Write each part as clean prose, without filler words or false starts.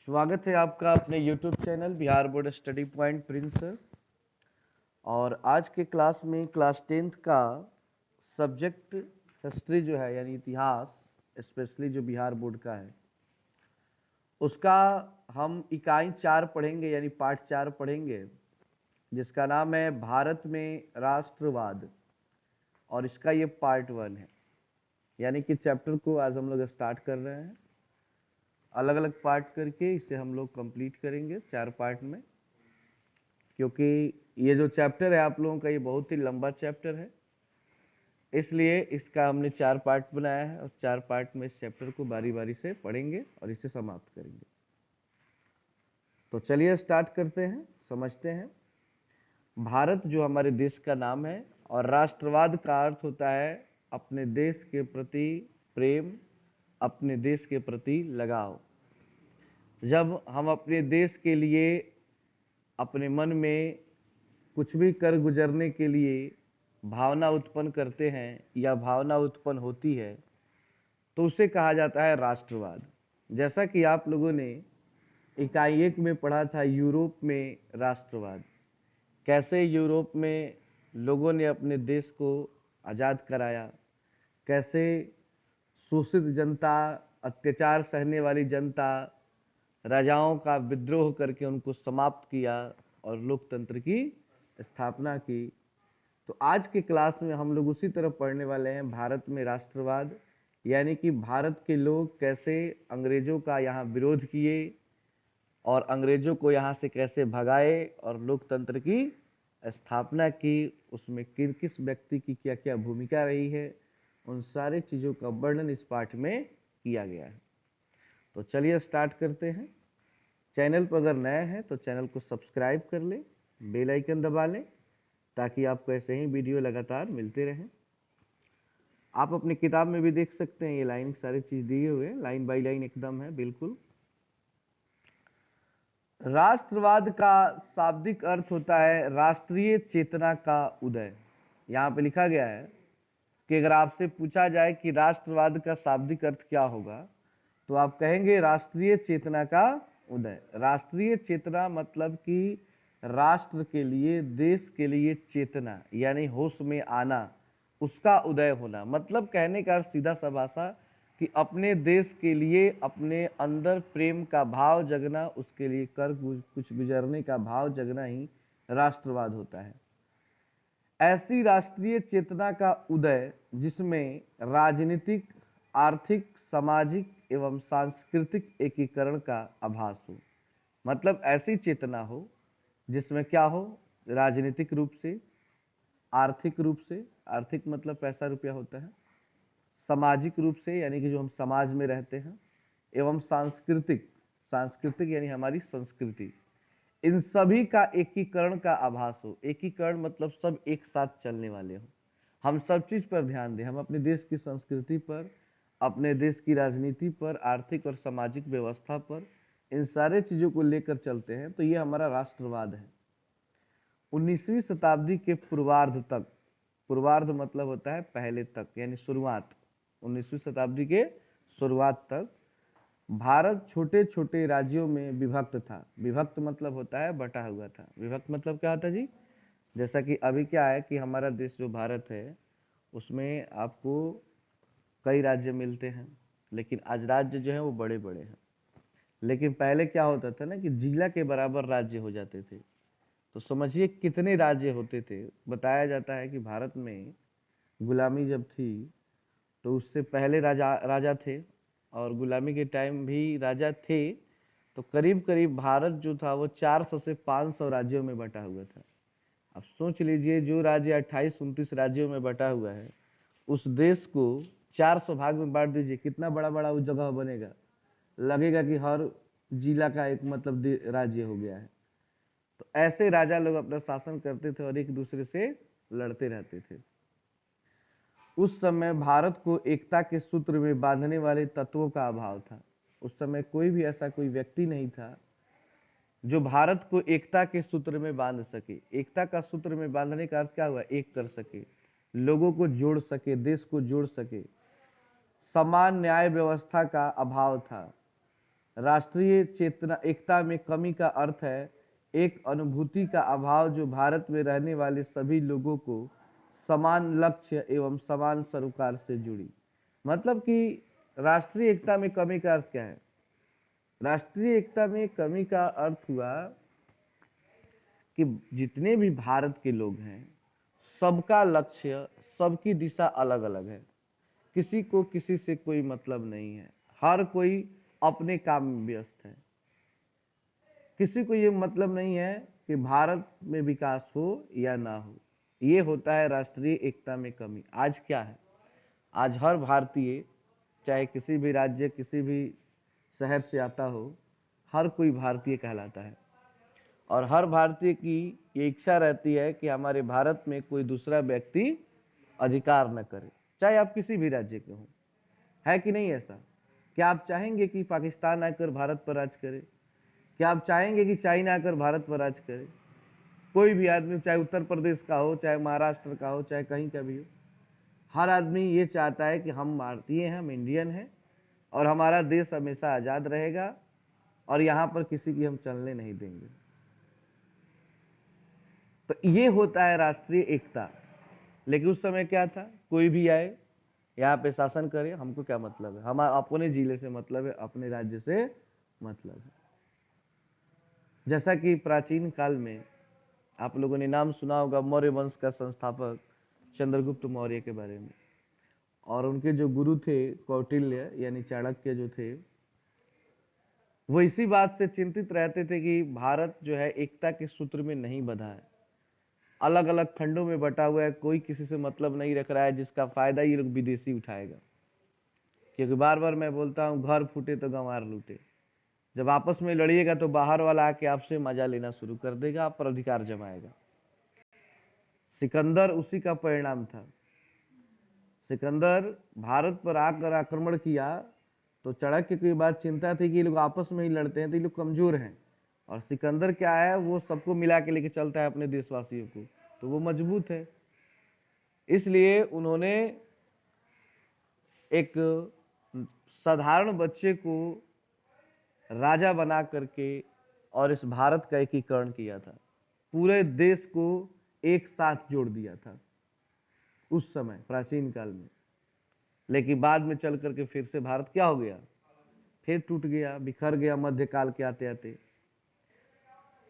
स्वागत है आपका अपने YouTube channel Bihar board study point Prince sir. और आज के क्लास में क्लास 10th का सब्जेक्ट हिस्ट्री जो है यानी इतिहास, स्पेशली जो बिहार बोर्ड का है, उसका हम इकाई 4 पढ़ेंगे यानी पार्ट 4 पढ़ेंगे, जिसका नाम है भारत में राष्ट्रवाद। और इसका ये पार्ट 1 है, यानी कि चैप्टर को आज हम लोग स्टार्ट कर रहे हैं। अलग अलग पार्ट करके इसे हम लोग कंप्लीट करेंगे 4 पार्ट में, क्योंकि ये जो चैप्टर है आप लोगों का ये बहुत ही लंबा चैप्टर है, इसलिए इसका हमने 4 पार्ट बनाया है और 4 पार्ट में इस चैप्टर को बारी बारी से पढ़ेंगे और इसे समाप्त करेंगे। तो चलिए स्टार्ट करते हैं, समझते हैं। भारत जो हमारे देश का नाम है, और राष्ट्रवाद का अर्थ होता है अपने देश के प्रति प्रेम, अपने देश के प्रति लगाव। जब हम अपने देश के लिए अपने मन में कुछ भी कर गुजरने के लिए भावना उत्पन्न करते हैं या भावना उत्पन्न होती है, तो उसे कहा जाता है राष्ट्रवाद। जैसा कि आप लोगों ने इकाई 1 में पढ़ा था यूरोप में राष्ट्रवाद, कैसे यूरोप में लोगों ने अपने देश को आज़ाद कराया, कैसे शोषित जनता, अत्याचार सहने वाली जनता, राजाओं का विद्रोह करके उनको समाप्त किया और लोकतंत्र की स्थापना की। तो आज के क्लास में हम लोग उसी तरह पढ़ने वाले हैं, भारत में राष्ट्रवाद, यानी कि भारत के लोग कैसे अंग्रेजों का यहाँ विरोध किए और अंग्रेजों को यहाँ से कैसे भगाए और लोकतंत्र की स्थापना की। उसमें किन किस व्यक्ति की क्या क्या भूमिका रही है, उन सारी चीज़ों का वर्णन इस पाठ में किया गया है। तो चलिए स्टार्ट करते हैं। चैनल पर अगर नए हैं तो चैनल को सब्सक्राइब कर लें, बेल आइकन दबा लें, ताकि आपको ऐसे ही वीडियो लगातार मिलते रहें। आप अपनी किताब में भी देख सकते हैं, ये लाइन सारी चीज दिए हुए हैं, लाइन बाय लाइन एकदम है बिल्कुल। राष्ट्रवाद का शाब्दिक अर्थ होता है राष्ट्रीय चेतना का उदय। यहाँ पे लिखा गया है कि अगर आपसे पूछा जाए कि राष्ट्रवाद का शाब्दिक अर्थ क्या होगा, तो आप कहेंगे राष्ट्रीय चेतना का उदय। राष्ट्रीय चेतना मतलब कि राष्ट्र के लिए, देश के लिए चेतना यानी होश में आना, उसका उदय होना। मतलब कहने का सीधा सा भाषा कि अपने देश के लिए अपने अंदर प्रेम का भाव जगना, उसके लिए कर कुछ गुजरने का भाव जगना ही राष्ट्रवाद होता है। ऐसी राष्ट्रीय चेतना का उदय जिसमें राजनीतिक, आर्थिक, सामाजिक एवं सांस्कृतिक एकीकरण का आभास हो। मतलब ऐसी चेतना हो जिसमें क्या हो, राजनीतिक रूप से, आर्थिक रूप से, आर्थिक मतलब पैसा रुपया होता है, सामाजिक रूप से यानी कि जो हम समाज में रहते हैं, एवं सांस्कृतिक, सांस्कृतिक यानी हमारी संस्कृति, इन सभी का एकीकरण का आभास हो। एकीकरण मतलब सब एक साथ चलने वाले हो, हम सब चीज पर ध्यान दें, हम अपने देश की संस्कृति पर, अपने देश की राजनीति पर, आर्थिक और सामाजिक व्यवस्था पर, इन सारे चीजों को लेकर चलते हैं, तो ये हमारा राष्ट्रवाद है। 19वीं शताब्दी के पूर्वार्ध तक, पूर्वार्ध मतलब होता है पहले तक यानी शुरुआत, 19वीं शताब्दी के शुरुआत तक भारत छोटे छोटे राज्यों में विभक्त था। विभक्त मतलब होता है बटा हुआ था। विभक्त मतलब क्या होता है जी? जैसा कि अभी क्या है कि हमारा देश जो भारत है, उसमें आपको कई राज्य मिलते हैं, लेकिन आज राज्य जो है वो बड़े बड़े हैं। लेकिन पहले क्या होता था ना कि जिला के बराबर राज्य हो जाते थे। तो समझिए कितने राज्य होते थे। बताया जाता है कि भारत में गुलामी जब थी तो उससे पहले राजा राजा थे, और गुलामी के टाइम भी राजा थे, तो करीब करीब भारत जो था वो 400 से 500 राज्यों में बटा हुआ था। अब सोच लीजिए, जो राज्य 28-29 राज्यों में बटा हुआ है, उस देश को 400 भाग में बांट दीजिए, कितना बड़ा बड़ा वो जगह बनेगा। लगेगा कि हर जिला का एक मतलब राज्य हो गया है। तो ऐसे राजा लोग अपना शासन करते थे और एक दूसरे से लड़ते रहते थे। उस समय भारत को एकता के सूत्र में बांधने वाले तत्वों का अभाव था। उस समय कोई भी ऐसा कोई व्यक्ति नहीं था जो भारत को एकता के सूत्र में बांध सके। एकता का सूत्र में बांधने का अर्थ क्या हुआ? एक कर सके, लोगों को जोड़ सके, देश को जोड़ सके। समान न्याय व्यवस्था का अभाव था। राष्ट्रीय चेतना एकता में कमी का अर्थ है एक अनुभूति का अभाव जो भारत में रहने वाले सभी लोगों को समान लक्ष्य एवं समान सरोकार से जुड़ी। मतलब कि राष्ट्रीय एकता में कमी का अर्थ क्या है? राष्ट्रीय एकता में कमी का अर्थ हुआ कि जितने भी भारत के लोग हैं सबका लक्ष्य, सबकी दिशा अलग अलग है। किसी को किसी से कोई मतलब नहीं है, हर कोई अपने काम में व्यस्त है। किसी को ये मतलब नहीं है कि भारत में विकास हो या ना हो। ये होता है राष्ट्रीय एकता में कमी। आज क्या है? आज हर भारतीय, चाहे किसी भी राज्य, किसी भी शहर से आता हो, हर कोई भारतीय कहलाता है और हर भारतीय की ये इच्छा रहती है कि हमारे भारत में कोई दूसरा व्यक्ति अधिकार न करे, चाहे आप किसी भी राज्य के हों। है कि नहीं ऐसा? क्या आप चाहेंगे कि पाकिस्तान आकर भारत पर राज करे? क्या आप चाहेंगे कि चाइना आकर भारत पर राज करे? कोई भी आदमी, चाहे उत्तर प्रदेश का हो, चाहे महाराष्ट्र का हो, चाहे कहीं का भी हो, हर आदमी ये चाहता है कि हम भारतीय हैं, हम इंडियन हैं और हमारा देश हमेशा आजाद रहेगा और यहाँ पर किसी की हम चलने नहीं देंगे। तो ये होता है राष्ट्रीय एकता। लेकिन उस समय क्या था? कोई भी आए यहाँ पे शासन करे, हमको क्या मतलब है, हम अपने जिले से मतलब है, अपने राज्य से मतलब है। जैसा कि प्राचीन काल में आप लोगों ने नाम सुना होगा मौर्य वंश का संस्थापक चंद्रगुप्त मौर्य के बारे में, और उनके जो गुरु थे कौटिल्य यानी चाणक्य जो थे, वो इसी बात से चिंतित रहते थे कि भारत जो है एकता के सूत्र में नहीं बंधा है, अलग अलग खंडों में बटा हुआ है, कोई किसी से मतलब नहीं रख रहा है, जिसका फायदा ये लोग विदेशी उठाएगा। क्योंकि बार बार मैं बोलता हूं, घर फूटे तो गंवार लूटे। जब आपस में लड़िएगा तो बाहर वाला आके आपसे मजा लेना शुरू कर देगा, आप पर अधिकार जमाएगा। सिकंदर उसी का परिणाम था। सिकंदर भारत पर आकर आक्रमण किया तो चाणक्य की बात चिंता थी कि ये लोग आपस में ही लड़ते हैं तो ये लोग कमजोर हैं, और सिकंदर क्या है, वो सबको मिला के लेके चलता है अपने देशवासियों को, तो वो मजबूत है। इसलिए उन्होंने एक साधारण बच्चे को राजा बना करके और इस भारत का एकीकरण किया था, पूरे देश को एक साथ जोड़ दिया था उस समय प्राचीन काल में। लेकिन बाद में चल करके फिर से भारत क्या हो गया, फिर टूट गया, बिखर गया मध्यकाल के आते आते,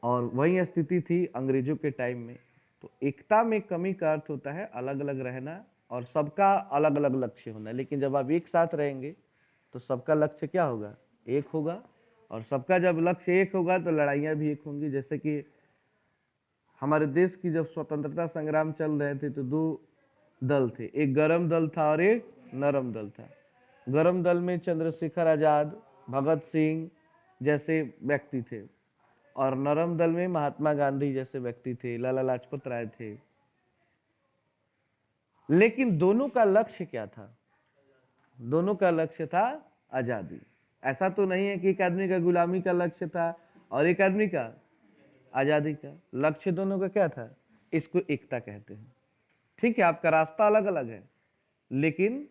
और वही स्थिति थी अंग्रेजों के टाइम में। तो एकता में कमी का अर्थ होता है अलग अलग रहना और सबका अलग अलग लक्ष्य होना। लेकिन जब आप एक साथ रहेंगे तो सबका लक्ष्य क्या होगा, एक होगा, और सबका जब लक्ष्य एक होगा तो लड़ाइयां भी एक होंगी। जैसे कि हमारे देश की जब स्वतंत्रता संग्राम चल रहे थे तो दो दल थे, एक गरम दल था और एक नरम दल था। गरम दल में चंद्रशेखर आजाद, भगत सिंह जैसे व्यक्ति थे, और नरम दल में महात्मा गांधी जैसे व्यक्ति थे, लाला लाजपत राय थे। लेकिन दोनों का लक्ष्य क्या था? दोनों का लक्ष्य था आजादी। ऐसा तो नहीं है कि एक आदमी का गुलामी का लक्ष्य था और एक आदमी का आजादी का। लक्ष्य दोनों का क्या था? इसको एकता कहते हैं। ठीक है, आपका रास्ता अलग अलग है, लेकिन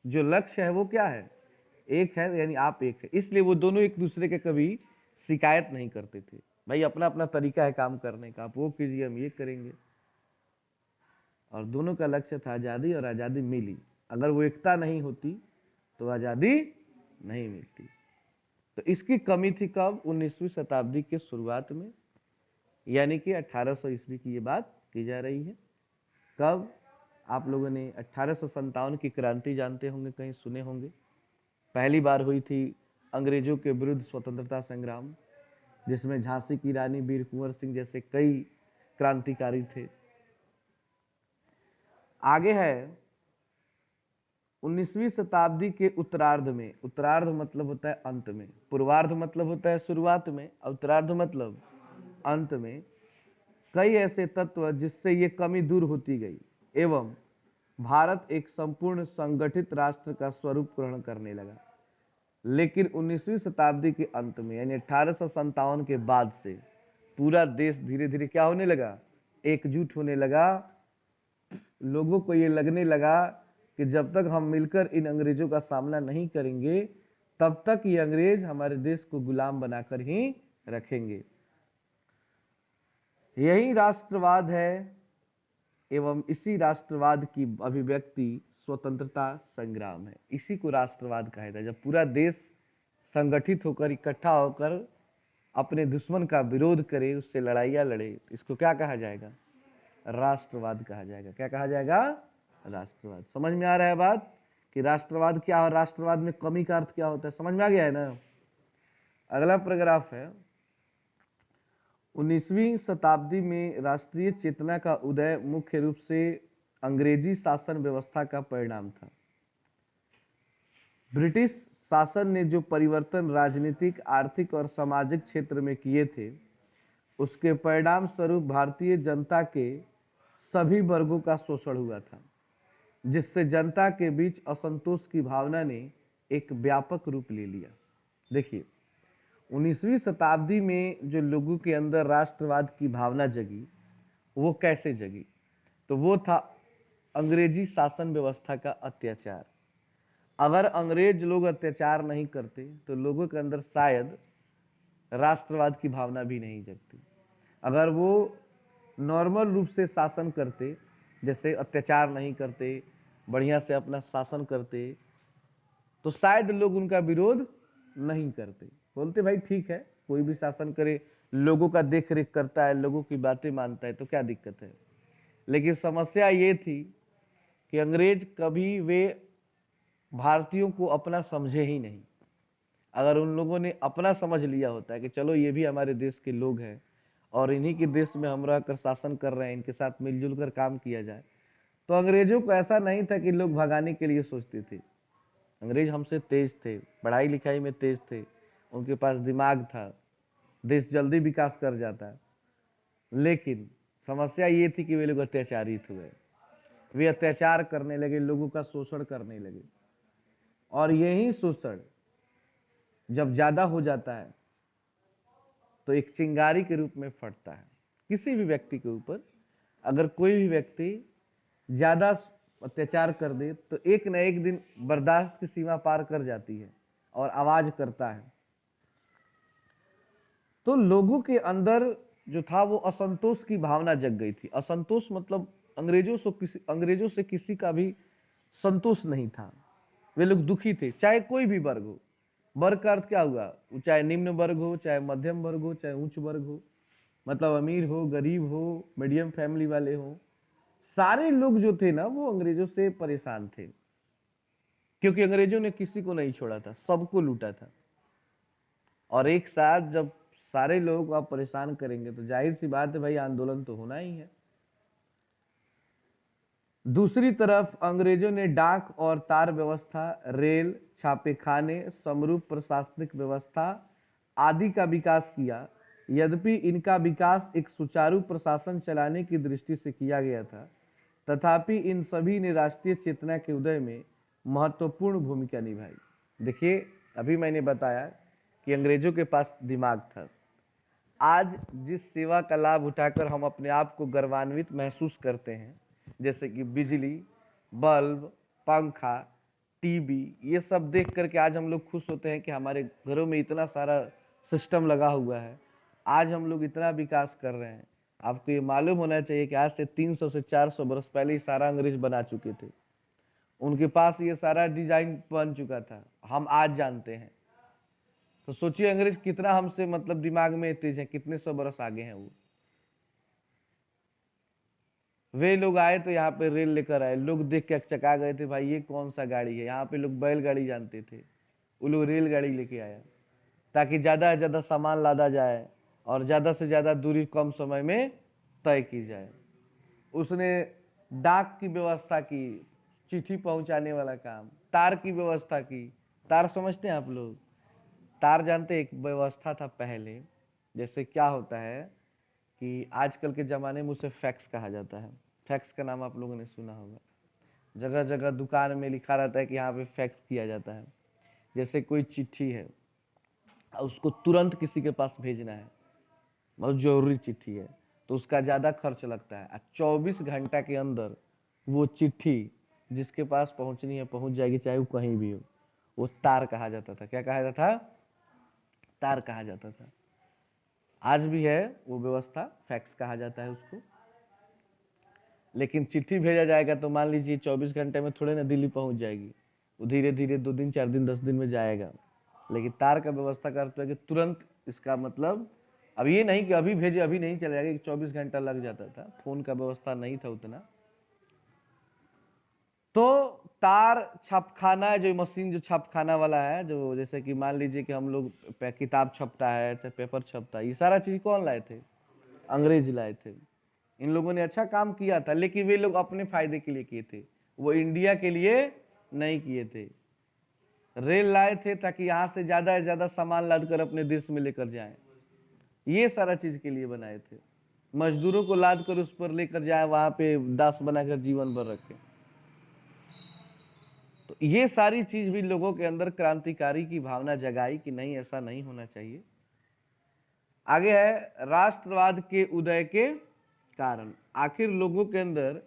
जो लक्ष्य है वो क्या है, एक है, यानी आप एक है। इसलिए वो दोनों एक दूसरे के कभी शिकायत नहीं करते थे। भाई अपना अपना तरीका है काम करने का, आप वो कीजिए, हम ये करेंगे। और दोनों का लक्ष्य था आजादी, और आजादी मिली। अगर वो एकता नहीं होती तो आजादी नहीं मिलती। तो इसकी कमी थी कब? 19वीं शताब्दी के शुरुआत में, यानी कि 1800 ईस्वी की ये बात की जा रही है। कब? आप लोगों ने 1857 की क्रांति जानते होंगे, कहीं सुने होंगे। पहली बार हुई थी अंग्रेजों के विरुद्ध स्वतंत्रता संग्राम, जिसमें झांसी की रानी, वीर कुंवर सिंह जैसे कई क्रांतिकारी थे। आगे है 19वीं शताब्दी के उत्तरार्ध में। उत्तरार्ध मतलब होता है अंत में, पूर्वार्ध मतलब होता है शुरुआत में, उत्तरार्ध मतलब अंत में। कई ऐसे तत्व जिससे ये कमी दूर होती गई एवं भारत एक संपूर्ण संगठित राष्ट्र का स्वरूप ग्रहण करने लगा। लेकिन 19वीं शताब्दी के अंत में, यानी 1857 के बाद से पूरा देश धीरे धीरे क्या होने लगा, एकजुट होने लगा। लोगों को ये लगने लगा कि जब तक हम मिलकर इन अंग्रेजों का सामना नहीं करेंगे तब तक ये अंग्रेज हमारे देश को गुलाम बनाकर ही रखेंगे। यही राष्ट्रवाद है एवं इसी राष्ट्रवाद की अभिव्यक्ति स्वतंत्रता संग्राम है। इसी को राष्ट्रवाद कहा जाता है। जब पूरा देश संगठित होकर इकट्ठा होकर अपने दुश्मन का विरोध करे, उससे लड़ाइयाँ लड़े, इसको क्या कहा जाएगा? राष्ट्रवाद कहा जाएगा। क्या कहा जाएगा? राष्ट्रवाद। समझ में आ रहा है बात कि राष्ट्रवाद क्या और राष्ट्रवाद में कमी का अर्थ क्या होता है? समझ में आ गया है ना? अगला पैराग्राफ है, 19वीं शताब्दी में राष्ट्रीय चेतना का उदय मुख्य रूप से अंग्रेजी शासन व्यवस्था का परिणाम था। ब्रिटिश शासन ने जो परिवर्तन राजनीतिक, आर्थिक और सामाजिक क्षेत्र में किए थे, उसके परिणाम स्वरूप भारतीय जनता के सभी वर्गों का शोषण हुआ था, जिससे जनता के बीच असंतोष की भावना ने एक व्यापक रूप ले लिया। देखिए, 19वीं शताब्दी में जो लोगों के अंदर राष्ट्रवाद की भावना जगी, वो कैसे जगी? तो वो था अंग्रेजी शासन व्यवस्था का अत्याचार। अगर अंग्रेज लोग अत्याचार नहीं करते तो लोगों के अंदर शायद राष्ट्रवाद की भावना भी नहीं जगती। अगर वो नॉर्मल रूप से शासन करते, जैसे अत्याचार नहीं करते, बढ़िया से अपना शासन करते, तो शायद लोग उनका विरोध नहीं करते। बोलते भाई ठीक है, कोई भी शासन करे, लोगों का देख रेख करता है, लोगों की बातें मानता है, तो क्या दिक्कत है। लेकिन समस्या ये थी कि अंग्रेज कभी वे भारतीयों को अपना समझे ही नहीं। अगर उन लोगों ने अपना समझ लिया होता है कि चलो ये भी हमारे देश के लोग हैं और इन्हीं के देश में हम रहकर शासन कर रहे हैं, इनके साथ मिलजुल कर काम किया जाए, तो अंग्रेजों को ऐसा नहीं था कि लोग भगाने के लिए सोचते थे। अंग्रेज हमसे तेज थे, पढ़ाई लिखाई में तेज थे, उनके पास दिमाग था, देश जल्दी विकास कर जाता। लेकिन समस्या ये थी कि वे लोग अत्याचारित हुए, वे अत्याचार करने लगे, लोगों का शोषण करने लगे। और यही शोषण जब ज्यादा हो जाता है तो एक चिंगारी के रूप में फटता है किसी भी व्यक्ति के ऊपर। अगर कोई भी व्यक्ति ज्यादा अत्याचार कर दे तो एक न एक दिन बर्दाश्त की सीमा पार कर जाती है और आवाज करता है। तो लोगों के अंदर जो था वो असंतोष की भावना जग गई थी। असंतोष मतलब अंग्रेजों से किसी का भी संतोष नहीं था। वे लोग दुखी थे, चाहे कोई भी वर्ग हो। वर्ग का अर्थ क्या हुआ? वो चाहे निम्न वर्ग हो, चाहे मध्यम वर्ग हो, चाहे उच्च वर्ग हो, मतलब अमीर हो, गरीब हो, मीडियम फैमिली वाले हो, सारे लोग जो थे ना वो अंग्रेजों से परेशान थे, क्योंकि अंग्रेजों ने किसी को नहीं छोड़ा था, सबको लूटा था। और एक साथ जब सारे लोगों को आप परेशान करेंगे तो जाहिर सी बात है भाई, आंदोलन तो होना ही है। दूसरी तरफ अंग्रेजों ने डाक और तार व्यवस्था, रेल, छापेखाने, समरूप प्रशासनिक व्यवस्था आदि का विकास किया। यद्यपि इनका विकास एक सुचारू प्रशासन चलाने की दृष्टि से किया गया था, तथापि इन सभी ने राष्ट्रीय चेतना के उदय में महत्वपूर्ण भूमिका निभाई। देखिए, अभी मैंने बताया कि अंग्रेजों के पास दिमाग था। आज जिस सेवा का लाभ उठाकर हम अपने आप को गर्वान्वित महसूस करते हैं, जैसे कि बिजली, बल्ब, पंखा, टीवी, ये सब देख करके आज हम लोग खुश होते हैं कि हमारे घरों में इतना सारा सिस्टम लगा हुआ है, आज हम लोग इतना विकास कर रहे हैं। आपको ये मालूम होना चाहिए कि आज से 300 से 400 बरस पहले ही सारा अंग्रेज बना चुके थे। उनके पास ये सारा डिजाइन बन चुका था, हम आज जानते हैं। तो सोचिए अंग्रेज कितना हमसे मतलब दिमाग में तेज है, कितने सौ बरस आगे हैं वो। वे लोग आए तो यहाँ पे रेल लेकर आए, लोग देख के चका गए थे, भाई ये कौन सा गाड़ी है। यहाँ पे लोग बैलगाड़ी जानते थे, वो लोग रेलगाड़ी लेके आया ताकि ज्यादा से ज्यादा सामान लादा जाए और ज्यादा से ज्यादा दूरी कम समय में तय की जाए। उसने डाक की व्यवस्था की, चिट्ठी पहुंचाने वाला काम, तार की व्यवस्था की। तार समझते हैं आप लोग? तार जानते, एक व्यवस्था था पहले, जैसे क्या होता है कि आजकल के ज़माने में उसे फैक्स कहा जाता है। फैक्स का नाम आप लोगों ने सुना होगा। जगह जगह दुकान में लिखा रहता है कि यहाँ पे फैक्स किया जाता है। जैसे कोई चिट्ठी है, उसको तुरंत किसी के पास भेजना है, बहुत जरूरी चिट्ठी है, तो उसका ज़्यादा खर्च लगता है। 24 घंटा के अंदर वो चिट्ठी जिसके पास पहुँचनी है पहुँच जाएगी, चाहे वो कहीं भी हो। वो तार कहा जाता था। क्या कहा जाता था? तार कहा जाता था। आज भी है वो व्यवस्था, फैक्स कहा जाता है उसको। लेकिन चिट्ठी भेजा जाएगा तो मान लीजिए 24 घंटे में थोड़े ना दिल्ली पहुंच जाएगी, वो धीरे धीरे 2 दिन 4 दिन 10 दिन में जाएगा। लेकिन तार का व्यवस्था का अर्थ है कि तुरंत, इसका मतलब अब ये नहीं कि अभी भेजे अभी नहीं चला जाएगा, 24 घंटा लग जाता था, फोन का व्यवस्था नहीं था उतना। तो तार छापखाना, जो मशीन जो छापखाना वाला है, जो जैसे कि मान लीजिए कि हम लोग किताब छपता है चाहे पेपर छपता है, ये सारा चीज कौन लाए थे? अंग्रेज लाए थे। इन लोगों ने अच्छा काम किया था, लेकिन वे लोग अपने फायदे के लिए किए थे, वो इंडिया के लिए नहीं किए थे। रेल लाए थे ताकि यहाँ से ज्यादा सामान लाद कर अपने देश में लेकर जाएं, ये सारा चीज के लिए बनाए थे। मजदूरों को लाद कर उस पर लेकर जाए, वहां पे दास बनाकर जीवन भर रखे। तो ये सारी चीज भी लोगों के अंदर क्रांतिकारी की भावना जगाई कि नहीं, ऐसा नहीं होना चाहिए। आगे है राष्ट्रवाद के उदय के कारण। आखिर लोगों के अंदर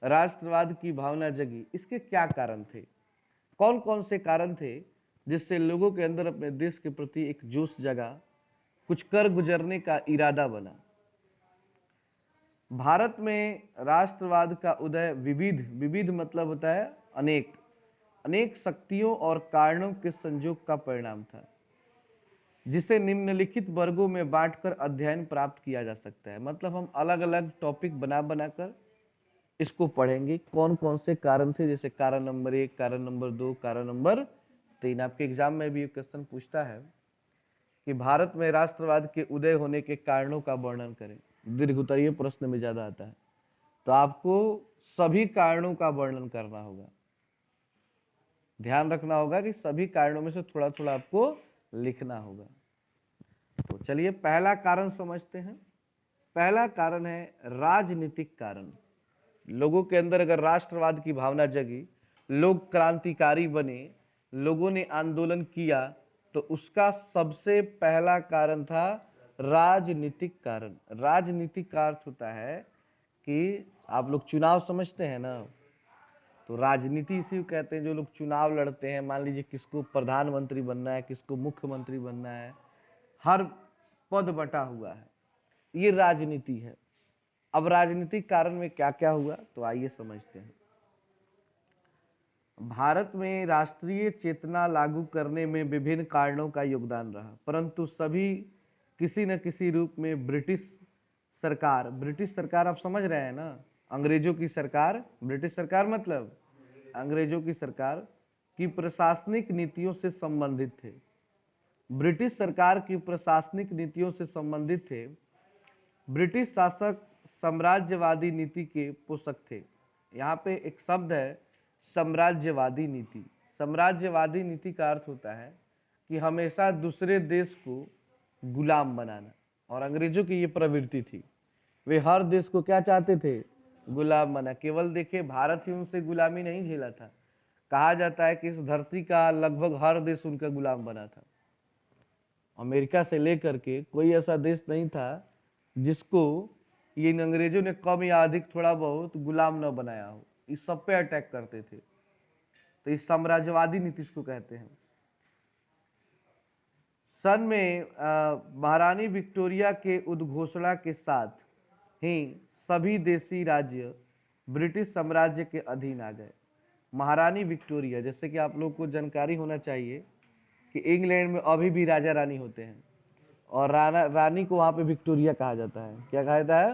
राष्ट्रवाद की भावना जगी, इसके क्या कारण थे? कौन कौन से कारण थे जिससे लोगों के अंदर अपने देश के प्रति एक जोश जगा, कुछ कर गुजरने का इरादा बना? भारत में राष्ट्रवाद का उदय विविध, विविध मतलब होता है अनेक, अनेक शक्तियों और कारणों के संयोग का परिणाम था, जिसे निम्नलिखित वर्गों में बांटकर अध्ययन प्राप्त किया जा सकता है। मतलब हम अलग अलग टॉपिक बना बनाकर इसको पढ़ेंगे, कौन कौन से कारण थे, जैसे कारण नंबर 1, कारण नंबर 2, कारण नंबर 3। आपके एग्जाम में भी क्वेश्चन पूछता है कि भारत में राष्ट्रवाद के उदय होने के कारणों का वर्णन करें, दीर्घ उत्तरीय प्रश्न में ज्यादा आता है, तो आपको सभी कारणों का वर्णन करना होगा। ध्यान रखना होगा कि सभी कारणों में से थोड़ा थोड़ा आपको लिखना होगा। तो चलिए पहला कारण समझते हैं। पहला कारण है राजनीतिक कारण। लोगों के अंदर अगर राष्ट्रवाद की भावना जगी, लोग क्रांतिकारी बने, लोगों ने आंदोलन किया, तो उसका सबसे पहला कारण था राजनीतिक कारण। राजनीतिक का अर्थ होता है कि आप लोग चुनाव समझते हैं ना, तो राजनीति इसी को कहते हैं, जो लोग चुनाव लड़ते हैं। मान लीजिए किसको प्रधानमंत्री बनना है, किसको मुख्यमंत्री बनना है, हर पद बटा हुआ है, ये राजनीति है। अब राजनीतिक कारण में क्या क्या हुआ, तो आइए समझते हैं। भारत में राष्ट्रीय चेतना लागू करने में विभिन्न कारणों का योगदान रहा, परंतु सभी किसी न किसी रूप में ब्रिटिश सरकार आप समझ रहे हैं ना, अंग्रेजों की सरकार, ब्रिटिश सरकार मतलब अंग्रेजों की सरकार की प्रशासनिक नीतियों से संबंधित थे। ब्रिटिश सरकार की प्रशासनिक नीतियों से संबंधित थे। ब्रिटिश शासक साम्राज्यवादी नीति के पोषक थे। यहाँ पे एक शब्द है साम्राज्यवादी नीति। साम्राज्यवादी नीति का अर्थ होता है कि हमेशा दूसरे देश को गुलाम बनाना, और अंग्रेजों की ये प्रवृत्ति थी। वे हर देश को क्या चाहते थे? गुलाम बना। केवल देखिए भारत ही उनसे गुलामी नहीं झेला था, कहा जाता है कि इस धरती का लगभग हर देश उनका गुलाम बना था। अमेरिका से लेकर के कोई ऐसा देश नहीं था जिसको ये अंग्रेजों ने कम या अधिक थोड़ा बहुत गुलाम न बनाया हो। इस सब पे अटैक करते थे। तो इस साम्राज्यवादी नीति इसको कहते हैं। सन में महारानी विक्टोरिया के उद्घोषणा के साथ ही सभी देशी राज्य ब्रिटिश साम्राज्य के अधीन आ गए। महारानी विक्टोरिया, जैसे कि आप लोग को जानकारी होना चाहिए कि इंग्लैंड में अभी भी राजा रानी होते हैं, और रानी को वहां पे विक्टोरिया कहा जाता है। क्या कहा जाता है?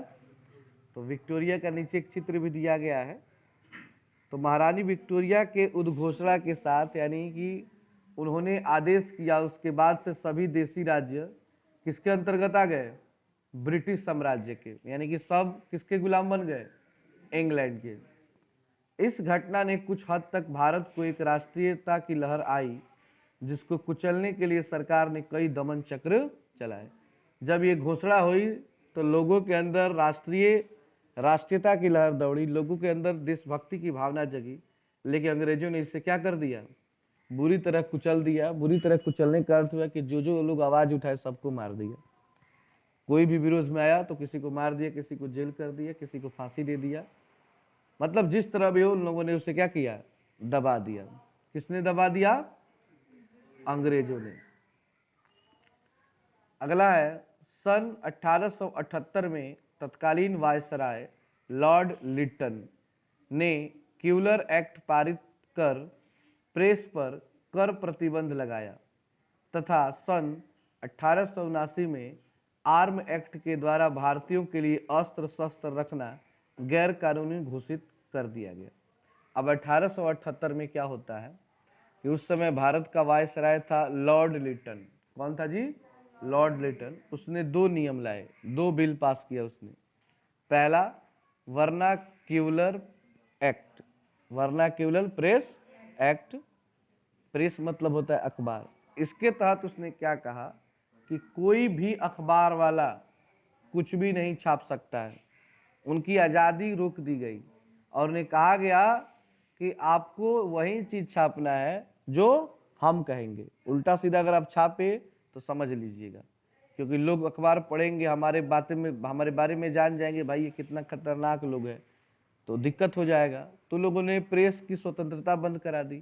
तो विक्टोरिया का नीचे एक चित्र भी दिया गया है। तो महारानी विक्टोरिया के उद्घोषणा के साथ, यानी कि उन्होंने आदेश किया, उसके बाद से सभी देशी राज्य किसके अंतर्गत आ गए? ब्रिटिश साम्राज्य के। यानी कि सब किसके गुलाम बन गए? इंग्लैंड के। इस घटना ने कुछ हद तक भारत को एक राष्ट्रीयता की लहर आई, जिसको कुचलने के लिए सरकार ने कई दमन चक्र चलाए। जब ये घोषणा हुई तो लोगों के अंदर राष्ट्रीयता की लहर दौड़ी, लोगों के अंदर देशभक्ति की भावना जगी, लेकिन अंग्रेजों ने इसे क्या कर दिया? बुरी तरह कुचल दिया। बुरी तरह कुचलने का अर्थ हुआ कि जो जो लोग आवाज उठाए सबको मार दिया। कोई भी विरोध में आया तो किसी को मार दिया, किसी को जेल कर दिया, किसी को फांसी दे दिया। मतलब जिस तरह भी हो, उन लोगों ने उसे क्या किया? दबा दिया। किसने दबा दिया? अंग्रेजों ने। अगला है सन 1878 में तत्कालीन वायसराय लॉर्ड लिटन ने क्यूलर एक्ट पारित कर प्रेस पर कर प्रतिबंध लगाया तथा सन 1879 में आर्म एक्ट के द्वारा भारतीयों के लिए अस्त्र शस्त्र रखना गैर कानूनी घोषित कर दिया गया। अब 1878 में क्या होता है कि उस समय भारत का वायसराय था लॉर्ड लिटन। कौन था जी? लॉर्ड लिटन। उसने दो नियम लाए, दो बिल पास किया उसने। पहला vernacular act, vernacular press act, press मतलब होता है अखबार। इसके तहत उसने क्या कहा कि कोई भी अखबार वाला कुछ भी नहीं छाप सकता है, उनकी आज़ादी रोक दी गई और उन्हें कहा गया कि आपको वही चीज छापना है जो हम कहेंगे, उल्टा सीधा अगर आप छापे तो समझ लीजिएगा, क्योंकि लोग अखबार पढ़ेंगे, हमारे बारे में जान जाएंगे भाई ये कितना खतरनाक लोग है, तो दिक्कत हो जाएगा। तो लोगों ने प्रेस की स्वतंत्रता बंद करा दी।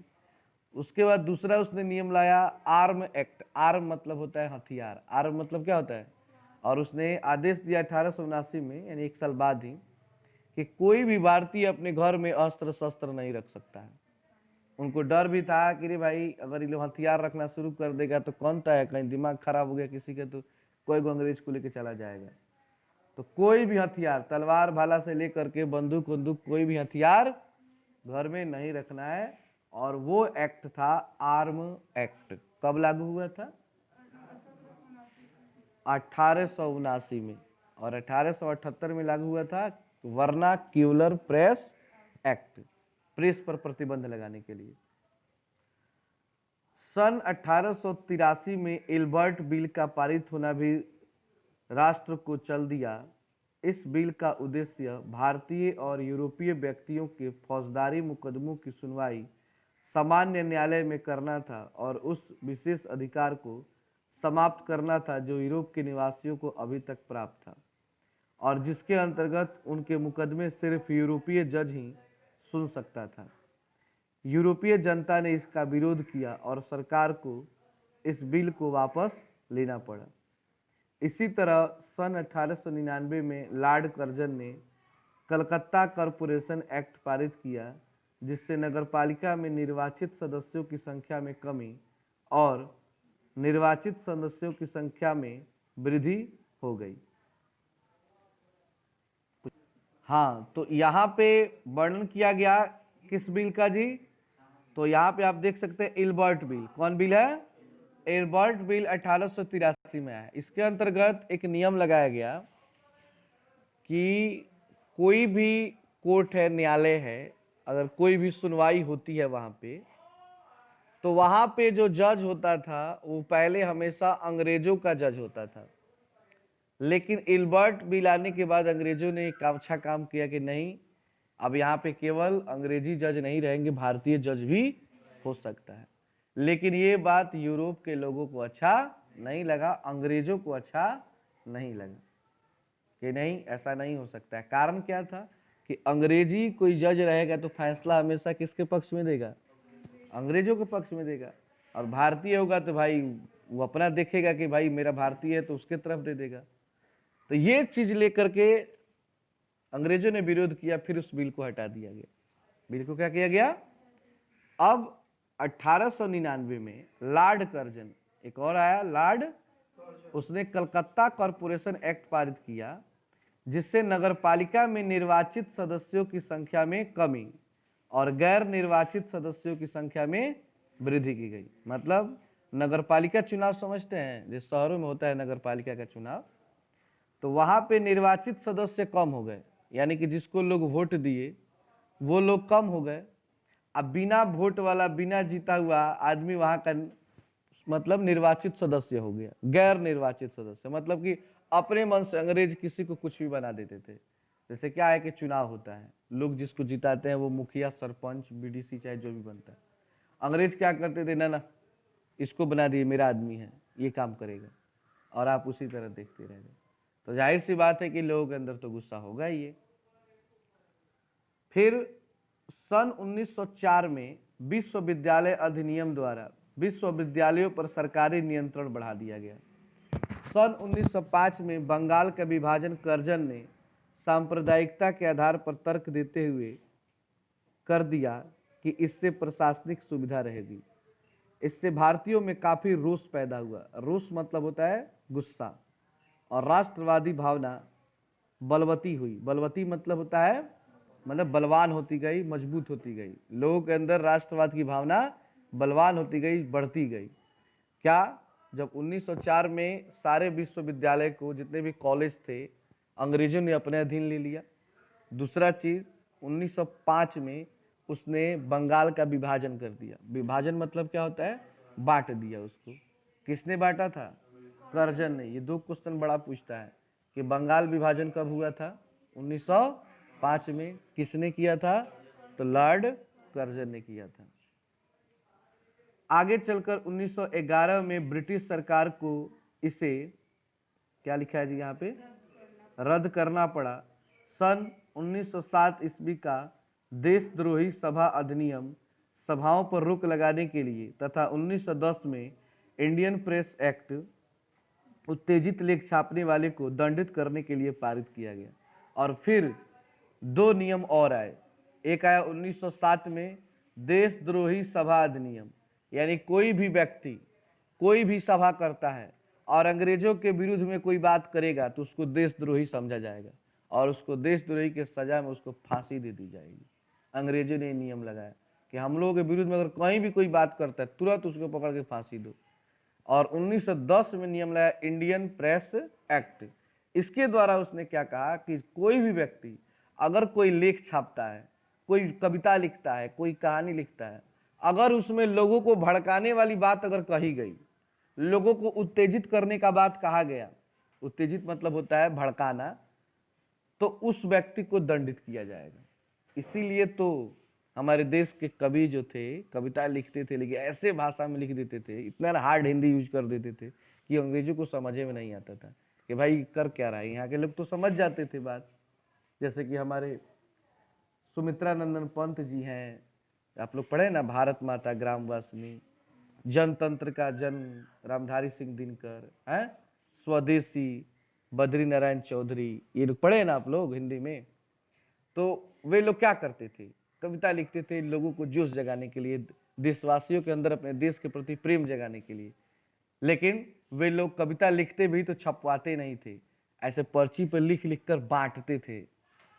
उसके बाद दूसरा उसने नियम लाया आर्म एक्ट। आर्म मतलब होता है हथियार, आर्म मतलब क्या होता है, और उसने आदेश दिया 1879 में, यानी 1 साल बाद ही, कि कोई भी भारतीय अपने घर में अस्त्र शस्त्र नहीं रख सकता है। उनको डर भी था कि रे भाई अगर ये लोग हथियार रखना शुरू कर देगा तो कौन ता है, कहीं दिमाग खराब हो गया किसी का तो कोई अंग्रेज को लेके चला जाएगा। तो कोई भी हथियार, तलवार भाला से लेकर के बंदूक वंदूक, कोई भी हथियार घर में नहीं रखना है। और वो एक्ट था आर्म एक्ट। कब लागू हुआ था? 1879 में। और 1878 में लागू हुआ था वर्नाक्यूलर प्रेस एक्ट, प्रेस पर प्रतिबंध लगाने के लिए। सन 1883 में एल्बर्ट बिल का पारित होना भी राष्ट्र को चल दिया। इस बिल का उद्देश्य भारतीय और यूरोपीय व्यक्तियों के फौजदारी मुकदमों की सुनवाई सामान्य न्यायालय में करना था और उस विशेष अधिकार को समाप्त करना था जो यूरोप के निवासियों को अभी तक प्राप्त था और जिसके अंतर्गत उनके मुकदमे सिर्फ यूरोपीय जज ही सुन सकता था। यूरोपीय जनता ने इसका विरोध किया और सरकार को इस बिल को वापस लेना पड़ा। इसी तरह सन 1899 में लॉर्ड कर्जन ने कलकत्ता कॉरपोरेशन एक्ट पारित किया, जिससे नगरपालिका में निर्वाचित सदस्यों की संख्या में कमी और निर्वाचित सदस्यों की संख्या में वृद्धि हो गई। हाँ, तो यहाँ पे वर्णन किया गया किस बिल का जी? तो यहाँ पे आप देख सकते हैं एल्बर्ट बिल। कौन बिल है? एल्बर्ट बिल 1883 में आया। इसके अंतर्गत एक नियम लगाया गया कि कोई भी कोर्ट है, न्यायालय है, अगर कोई भी सुनवाई होती है वहां पे, तो वहां पे जो जज होता था वो पहले हमेशा अंग्रेजों का जज होता था। लेकिन एल्बर्ट बिल आने के बाद अंग्रेजों ने एक अच्छा काम किया कि नहीं, अब यहाँ पे केवल अंग्रेजी जज नहीं रहेंगे, भारतीय जज भी हो सकता है। लेकिन ये बात यूरोप के लोगों को अच्छा नहीं लगा, अंग्रेजों को अच्छा नहीं लगा कि नहीं ऐसा नहीं हो सकता है। कारण क्या था कि अंग्रेजी कोई जज रहेगा तो फैसला हमेशा किसके पक्ष में देगा? अंग्रेजों के पक्ष में देगा। और भारतीय होगा तो भाई वो अपना देखेगा कि भाई मेरा भारतीय है तो उसके तरफ दे देगा। तो ये चीज लेकर के अंग्रेजों ने विरोध किया, फिर उस बिल को हटा दिया गया। बिल को क्या किया गया? अब 1899 में लॉर्ड कर्जन, एक और आया लॉर्ड, उसने कलकत्ता कॉरपोरेशन एक्ट पारित किया, जिससे नगरपालिका में निर्वाचित सदस्यों की संख्या में कमी और गैर निर्वाचित सदस्यों की संख्या में वृद्धि की गई। मतलब नगरपालिका चुनाव समझते हैं, जिस शहरों में होता है नगरपालिका का चुनाव, तो वहां पे निर्वाचित सदस्य कम हो गए, यानी कि जिसको लोग वोट दिए वो लोग कम हो गए। अब बिना वोट वाला, बिना जीता हुआ आदमी वहां का मतलब निर्वाचित सदस्य हो गया। गैर निर्वाचित सदस्य मतलब कि अपने मन से अंग्रेज किसी को कुछ भी बना देते थे। जैसे क्या है कि चुनाव होता है, लोग जिसको जिताते हैं वो मुखिया, सरपंच, बीडीसी चाहे जो भी बनता है, अंग्रेज क्या करते थे, ना ना इसको बना दिए, मेरा आदमी है, ये काम करेगा, और आप उसी तरह देखते रह गए। तो जाहिर सी बात है कि लोगों के अंदर तो गुस्सा होगा ही है। फिर सन 1904 में विश्वविद्यालय अधिनियम द्वारा विश्वविद्यालयों पर सरकारी नियंत्रण बढ़ा दिया गया। सन 1905 में बंगाल का विभाजन कर्जन ने सांप्रदायिकता के आधार पर तर्क देते हुए कर दिया कि इससे प्रशासनिक सुविधा रहेगी। इससे भारतीयों में काफी रोष पैदा हुआ। रोष मतलब होता है गुस्सा, और राष्ट्रवादी भावना बलवती हुई। बलवती मतलब होता है मतलब बलवान होती गई, मजबूत होती गई। लोगों के अंदर राष्ट्रवाद की भावना बलवान होती गई, बढ़ती गई। क्या? जब 1904 में सारे विश्वविद्यालय को, जितने भी कॉलेज थे, अंग्रेजों ने अपने अधीन ले लिया। दूसरा चीज, 1905 में उसने बंगाल का विभाजन कर दिया। विभाजन मतलब क्या होता है? बांट दिया उसको। किसने बांटा था? कर्जन ने। ये 2 क्वेश्चन बड़ा पूछता है कि बंगाल विभाजन कब हुआ था? 1905 में। किसने किया था? तो लॉर्ड कर्जन ने किया था। आगे चलकर 1911 में ब्रिटिश सरकार को इसे, क्या लिखा है जी यहाँ पे, रद्द करना पड़ा। सन 1907 ईस्वी का देशद्रोही सभा अधिनियम सभाओं पर रोक लगाने के लिए तथा 1910 में इंडियन प्रेस एक्ट उत्तेजित लेख छापने वाले को दंडित करने के लिए पारित किया गया। और फिर 2 नियम और आए। एक आया 1907 में देशद्रोही सभा अधिनियम, यानी कोई भी व्यक्ति कोई भी सभा करता है और अंग्रेजों के विरुद्ध में कोई बात करेगा तो उसको देशद्रोही समझा जाएगा और उसको देशद्रोही के सजा में उसको फांसी दे दी जाएगी। अंग्रेजों ने नियम लगाया कि हम लोगों के विरुद्ध में अगर कहीं भी कोई बात करता है तुरंत उसको पकड़ के फांसी दो। और 1910 में नियम लाया इंडियन प्रेस एक्ट। इसके द्वारा उसने क्या कहा कि कोई भी व्यक्ति अगर कोई लेख छापता है, कोई कविता लिखता है, कोई कहानी लिखता है, अगर उसमें लोगों को भड़काने वाली बात अगर कही गई, लोगों को उत्तेजित करने का बात कहा गया, उत्तेजित मतलब होता है भड़काना, तो उस व्यक्ति को दंडित किया जाएगा। इसीलिए तो हमारे देश के कवि जो थे कविता लिखते थे, लेकिन ऐसे भाषा में लिख देते थे, इतना हार्ड हिंदी यूज कर देते थे कि अंग्रेजों को समझे में नहीं आता था कि भाई कर क्या रहा है। यहाँ के लोग तो समझ जाते थे बात। जैसे कि हमारे सुमित्रा नंदन पंत जी हैं, आप लोग पढ़े ना, भारत माता ग्रामवासिनी, जनतंत्र का जन्म रामधारी सिंह दिनकर है, स्वदेशी बद्री नारायण चौधरी, ये लोग पढ़े ना आप लोग हिंदी में। तो वे लोग क्या करते थे? कविता लिखते थे लोगों को जोश जगाने के लिए, देशवासियों के अंदर अपने देश के प्रति प्रेम जगाने के लिए। लेकिन वे लोग कविता लिखते भी तो छपवाते नहीं थे, ऐसे पर्ची पर लिख लिख कर बांटते थे।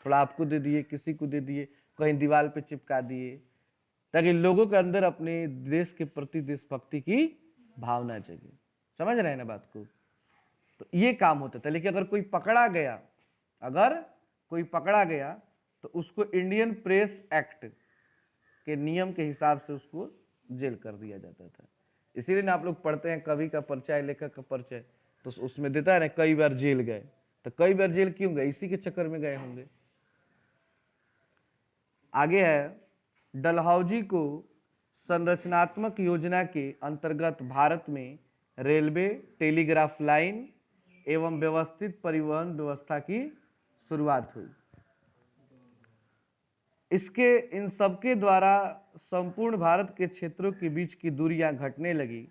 थोड़ा आपको दे दिए, किसी को दे दिए, कहीं दीवार पे चिपका दिए, ताकि लोगों के अंदर अपने देश के प्रति देशभक्ति की भावना जगे। समझ रहे हैं ना बात को? तो ये काम होता था। लेकिन अगर कोई पकड़ा गया, अगर कोई पकड़ा गया तो उसको इंडियन प्रेस एक्ट के नियम के हिसाब से उसको जेल कर दिया जाता था। इसीलिए ना आप लोग पढ़ते हैं कवि का परिचय, लेखक का परिचय, तो उसमें देता है ना कई बार जेल गए। तो कई बार जेल क्यों गए? इसी के चक्कर में गए होंगे। आगे है, डलहौजी को संरचनात्मक योजना के अंतर्गत भारत में रेलवे, टेलीग्राफ लाइन एवं व्यवस्थित परिवहन व्यवस्था की शुरुआत हुई। इसके इन सबके द्वारा संपूर्ण भारत के क्षेत्रों के बीच की दूरियां घटने लगी,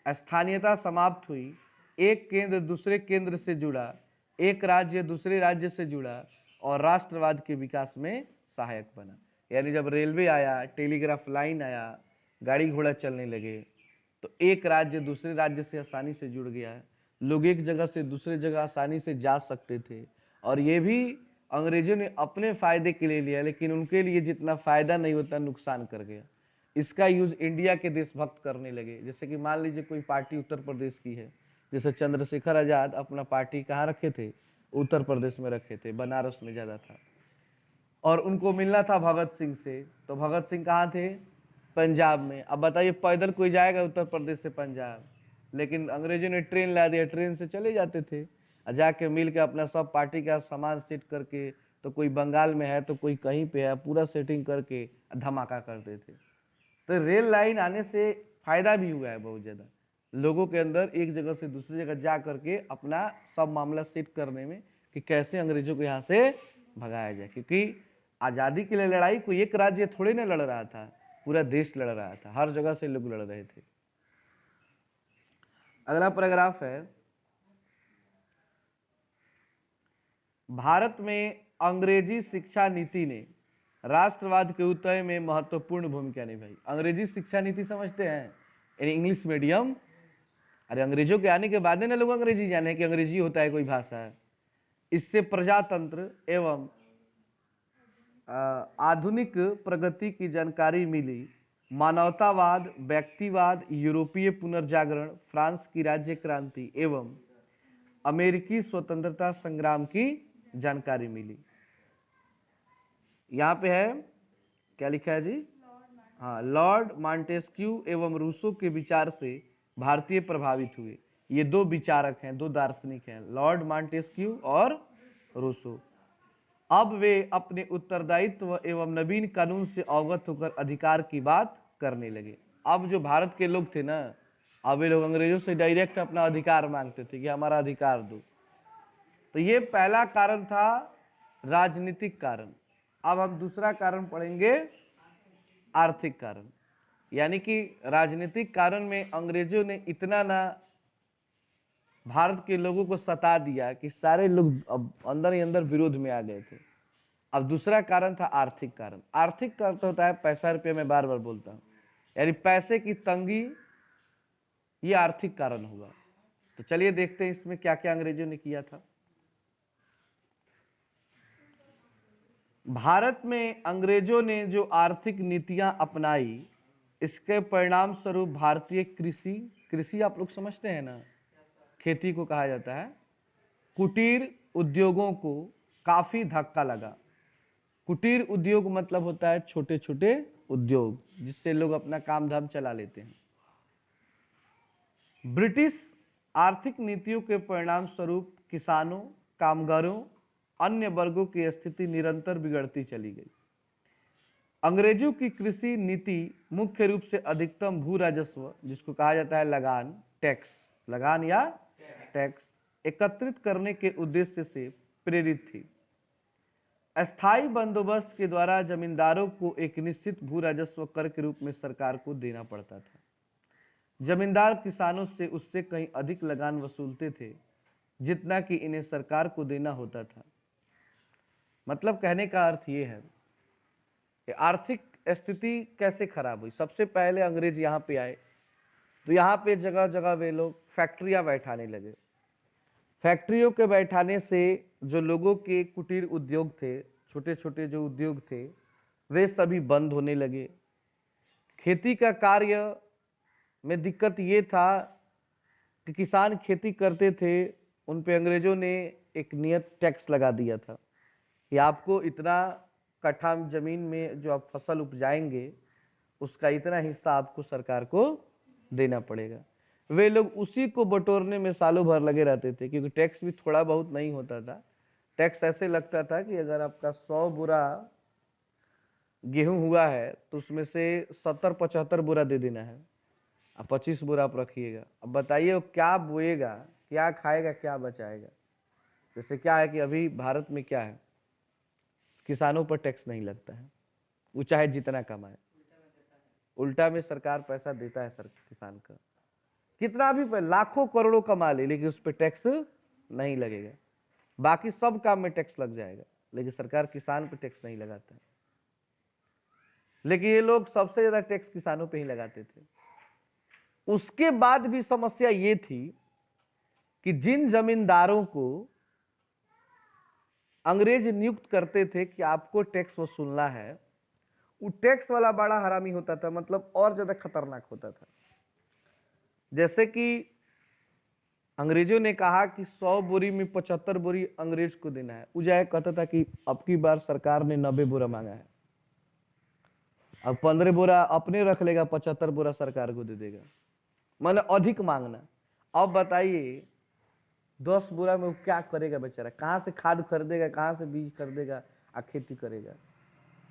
स्थानीयता समाप्त हुई, एक केंद्र दूसरे केंद्र से जुड़ा, एक राज्य दूसरे राज्य से जुड़ा और राष्ट्रवाद के विकास में सहायक बना। यानी जब रेलवे आया, टेलीग्राफ लाइन आया, गाड़ी घोड़ा चलने लगे, तो एक राज्य दूसरे राज्य से आसानी से जुड़ गया, लोग एक जगह से दूसरे जगह आसानी से जा सकते थे। और ये भी अंग्रेजों ने अपने फायदे के लिए लिया, लेकिन उनके लिए जितना फायदा नहीं होता नुकसान कर गया। इसका यूज इंडिया के देशभक्त करने लगे। जैसे कि मान लीजिए कोई पार्टी उत्तर प्रदेश की है, जैसे चंद्रशेखर आजाद अपना पार्टी कहाँ रखे थे? उत्तर प्रदेश में रखे थे, बनारस में ज्यादा था, और उनको मिलना था भगत सिंह से, तो भगत सिंह कहाँ थे? पंजाब में। अब बताइए पैदल कोई जाएगा उत्तर प्रदेश से पंजाब? लेकिन अंग्रेजों ने ट्रेन ला दिया, ट्रेन से चले जाते थे, जाके मिल के अपना सब पार्टी का सामान सेट करके, तो कोई बंगाल में है तो कोई कहीं पे है, पूरा सेटिंग करके धमाका करते थे। तो रेल लाइन आने से फायदा भी हुआ है बहुत ज्यादा, लोगों के अंदर एक जगह से दूसरी जगह जा करके अपना सब मामला सेट करने में कि कैसे अंग्रेजों को यहाँ से भगाया जाए। क्योंकि आजादी के लिए लड़ाई कोई एक राज्य थोड़े ना लड़ रहा था, पूरा देश लड़ रहा था, हर जगह से लोग लड़ रहे थे। अगला पैराग्राफ है, भारत में अंग्रेजी शिक्षा नीति ने राष्ट्रवाद के उदय में महत्वपूर्ण भूमिका निभाई। अंग्रेजी शिक्षा नीति समझते हैं, यानी इंग्लिश मीडियम। अरे अंग्रेजों के आने के बाद ना लोग अंग्रेजी जाने कि अंग्रेजी होता है कोई भाषा है। इससे प्रजातंत्र एवं आधुनिक प्रगति की जानकारी मिली। मानवतावाद, व्यक्तिवाद, यूरोपीय पुनर्जागरण, फ्रांस की राज्य क्रांति एवं अमेरिकी स्वतंत्रता संग्राम की जानकारी मिली। यहाँ पे है, क्या लिखा है जी? हाँ, लॉर्ड मॉन्टेस्क्यू एवं रूसो के विचार से भारतीय प्रभावित हुए। ये दो विचारक हैं, दो दार्शनिक हैं, लॉर्ड मॉन्टेस्क्यू और रूसो। अब वे अपने उत्तरदायित्व एवं नवीन कानून से अवगत होकर अधिकार की बात करने लगे। अब जो भारत के लोग थे ना, अब वे लोग अंग्रेजों से डायरेक्ट अपना अधिकार मांगते थे कि हमारा अधिकार दो। तो ये पहला कारण था, राजनीतिक कारण। अब हम दूसरा कारण पढ़ेंगे, आर्थिक कारण। यानी कि राजनीतिक कारण में अंग्रेजों ने इतना ना भारत के लोगों को सता दिया कि सारे लोग अब अंदर ही अंदर विरोध में आ गए थे। अब दूसरा कारण था आर्थिक कारण। आर्थिक कारण तो होता है पैसा रुपये, में बार बार बोलता हूं, यानी पैसे की तंगी, ये आर्थिक कारण हुआ। तो चलिए देखते हैं इसमें क्या क्या अंग्रेजों ने किया था। भारत में अंग्रेजों ने जो आर्थिक नीतियां अपनाई, इसके परिणाम स्वरूप भारतीय कृषि आप लोग समझते हैं ना, खेती को कहा जाता है, कुटीर उद्योगों को काफी धक्का लगा। कुटीर उद्योग मतलब होता है छोटे छोटे उद्योग जिससे लोग अपना काम धाम चला लेते हैं। ब्रिटिश आर्थिक नीतियों के परिणाम स्वरूप किसानों, कामगारों, अन्य वर्गों की स्थिति निरंतर बिगड़ती चली गई। अंग्रेजों की कृषि नीति मुख्य रूप से अधिकतम भू राजस्व, जिसको कहा जाता है लगान, टैक्स, लगान या टैक्स एकत्रित करने के उद्देश्य से प्रेरित थी। अस्थायी बंदोबस्त के द्वारा जमींदारों को एक निश्चित भू राजस्व कर के रूप में सरकार को देना पड़ता था। जमींदार किसानों से उससे कहीं अधिक लगान वसूलते थे जितना कि इन्हें सरकार को देना होता था। मतलब कहने का अर्थ ये है कि आर्थिक स्थिति कैसे खराब हुई। सबसे पहले अंग्रेज यहाँ पे आए तो यहाँ पे जगह जगह वे लोग फैक्ट्रियां बैठाने लगे। फैक्ट्रियों के बैठाने से जो लोगों के कुटीर उद्योग थे, छोटे छोटे जो उद्योग थे, वे सभी बंद होने लगे। खेती का कार्य में दिक्कत ये था कि किसान खेती करते थे, उन पे अंग्रेजों ने एक नियत टैक्स लगा दिया था कि आपको इतना कट्ठा जमीन में जो आप फसल उपजाएंगे उसका इतना हिस्सा आपको सरकार को देना पड़ेगा। वे लोग उसी को बटोरने में सालों भर लगे रहते थे, क्योंकि टैक्स भी थोड़ा बहुत नहीं होता था। टैक्स ऐसे लगता था कि अगर आपका 100 बुरा गेहूं हुआ है तो उसमें से 70-75 बुरा दे देना है, अब 25 बुरा आप रखिएगा। अब बताइए वो क्या बोएगा, क्या खाएगा, क्या बचाएगा। जैसे क्या है कि अभी भारत में क्या है, किसानों पर टैक्स नहीं लगता है, वो चाहे जितना कमाए, उल्टा में सरकार पैसा देता है किसान का, कितना भी लाखों करोड़ों कमा ले, लेकिन उस पर टैक्स नहीं लगेगा। बाकी सब काम में टैक्स लग जाएगा, लेकिन सरकार किसान पर टैक्स नहीं लगाता है। लेकिन ये लोग सबसे ज्यादा टैक्स किसानों पे ही लगाते थे। उसके बाद भी समस्या ये थी कि जिन जमींदारों को अंग्रेज नियुक्त करते थे कि आपको टैक्स वसूलना है, वो टैक्स वाला बड़ा हरामी होता था, मतलब और ज्यादा खतरनाक होता था। जैसे कि अंग्रेजों ने कहा कि 100 बोरी में 75 बोरी अंग्रेज को देना है, उजाय कहता था कि अब की बार सरकार ने 90 बोरा मांगा है, अब 15 बोरा अपने रख लेगा, 75 बोरा सरकार को दे देगा, मतलब अधिक मांगना। अब बताइए 10 बोरा में वो क्या करेगा बेचारा, कहाँ से खाद खरीदेगा, कहाँ से बीज खरीदेगा, आ खेती करेगा।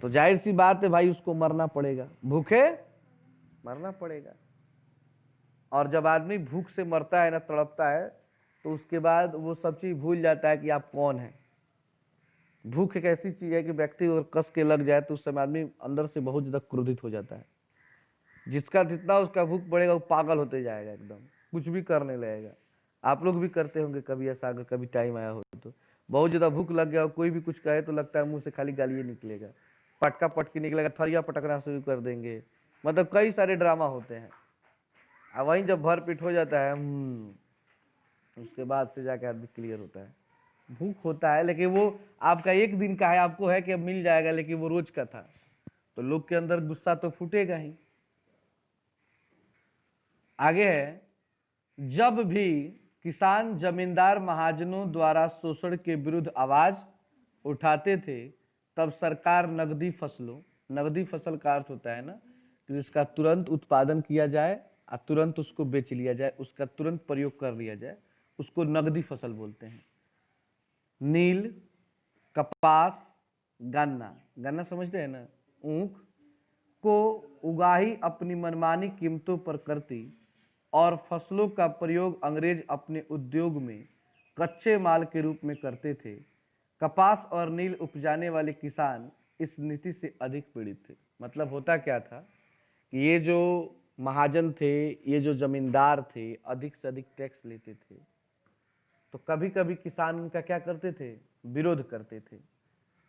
तो जाहिर सी बात है भाई, उसको मरना पड़ेगा, भूखे मरना पड़ेगा। और जब आदमी भूख से मरता है ना, तड़पता है, तो उसके बाद वो सब चीज भूल जाता है कि आप कौन है। भूख एक ऐसी चीज है कि व्यक्ति अगर कस के लग जाए तो उस समय आदमी अंदर से बहुत ज्यादा क्रोधित हो जाता है। जिसका जितना उसका भूख बढ़ेगा वो पागल होते जाएगा एकदम। कुछ भी करने लगेगा। आप लोग भी करते होंगे कभी ऐसा, अगर कभी टाइम आया हो तो। बहुत ज्यादा भूख लग गया और कोई भी कुछ कहे तो लगता है मुंह से खाली गाली निकलेगा, पटका पटकी निकलेगा, थरिया पटकना शुरू कर देंगे। मतलब कई सारे ड्रामा होते हैं। और वहीं जब भर पेट हो जाता है उसके बाद से जाके आदमी क्लियर होता है। भूख होता है लेकिन वो आपका एक दिन का है, आपको है कि अब मिल जाएगा, लेकिन वो रोज का था तो लोग के अंदर गुस्सा तो फूटेगा ही। आगे है, जब भी किसान जमींदार महाजनों द्वारा शोषण के विरुद्ध आवाज उठाते थे तब सरकार नगदी फसलों, नगदी फसल का अर्थ होता है ना कि जिसका तुरंत उत्पादन किया जाए और तुरंत उसको बेच लिया जाए, उसका तुरंत प्रयोग कर लिया जाए, उसको नगदी फसल बोलते हैं। नील, कपास, गन्ना, गन्ना समझते हैं ना, ऊख को उगाही अपनी मनमानी कीमतों पर करती और फसलों का प्रयोग अंग्रेज अपने उद्योग में कच्चे माल के रूप में करते थे। कपास और नील उपजाने वाले किसान इस नीति से अधिक पीड़ित थे। मतलब होता क्या था कि ये जो महाजन थे, ये जो जमींदार थे, अधिक से अधिक टैक्स लेते थे, तो कभी कभी किसान इनका क्या करते थे, विरोध करते थे।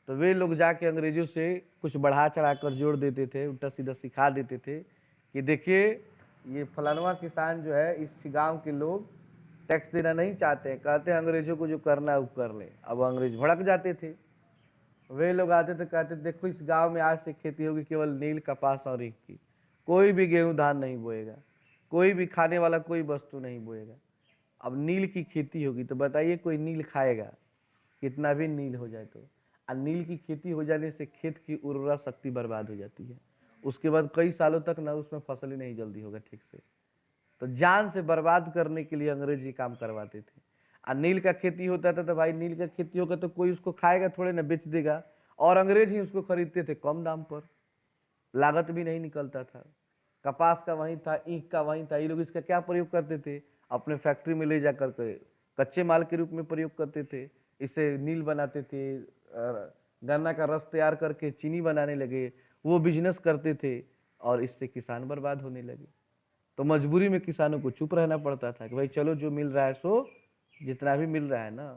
तो वे लोग जाके अंग्रेजों से कुछ बढ़ा चढ़ा कर जोड़ देते थे, उल्टा सीधा सिखा देते थे कि देखिए ये फलानवा किसान जो है, इस गांव के लोग टैक्स देना नहीं चाहते हैं, कहते हैं अंग्रेजों को जो करना है वो कर ले। अब अंग्रेज भड़क जाते थे। वे लोग आते थे, कहते देखो इस गांव में आज से खेती होगी केवल नील, कपास और ईख की, कोई भी गेहूं धान नहीं बोएगा, कोई भी खाने वाला कोई वस्तु नहीं बोएगा। अब नील की खेती होगी तो बताइए कोई नील खाएगा, कितना भी नील हो जाए तो। और नील की खेती हो जाने से खेत की उर्वरा शक्ति बर्बाद हो जाती है, उसके बाद कई सालों तक ना उसमें फसल ही नहीं जल्दी होगा ठीक से। तो जान से बर्बाद करने के लिए अंग्रेज ये काम करवाते थे। और नील का खेती होता था तो भाई नील का खेती होगा तो कोई उसको खाएगा थोड़े ना, बेच देगा, और अंग्रेज ही उसको खरीदते थे कम दाम पर, लागत भी नहीं निकलता था। कपास का वहीं था, ईख का वहीं था, ये लोग इसका क्या प्रयोग करते थे, अपने फैक्ट्री में ले जाकर के कच्चे माल के रूप में प्रयोग करते थे। इसे नील बनाते थे, गन्ना का रस तैयार करके चीनी बनाने लगे, वो बिजनेस करते थे और इससे किसान बर्बाद होने लगे। तो मजबूरी में किसानों को चुप रहना पड़ता था कि भाई चलो जो मिल रहा है सो, जितना भी मिल रहा है ना।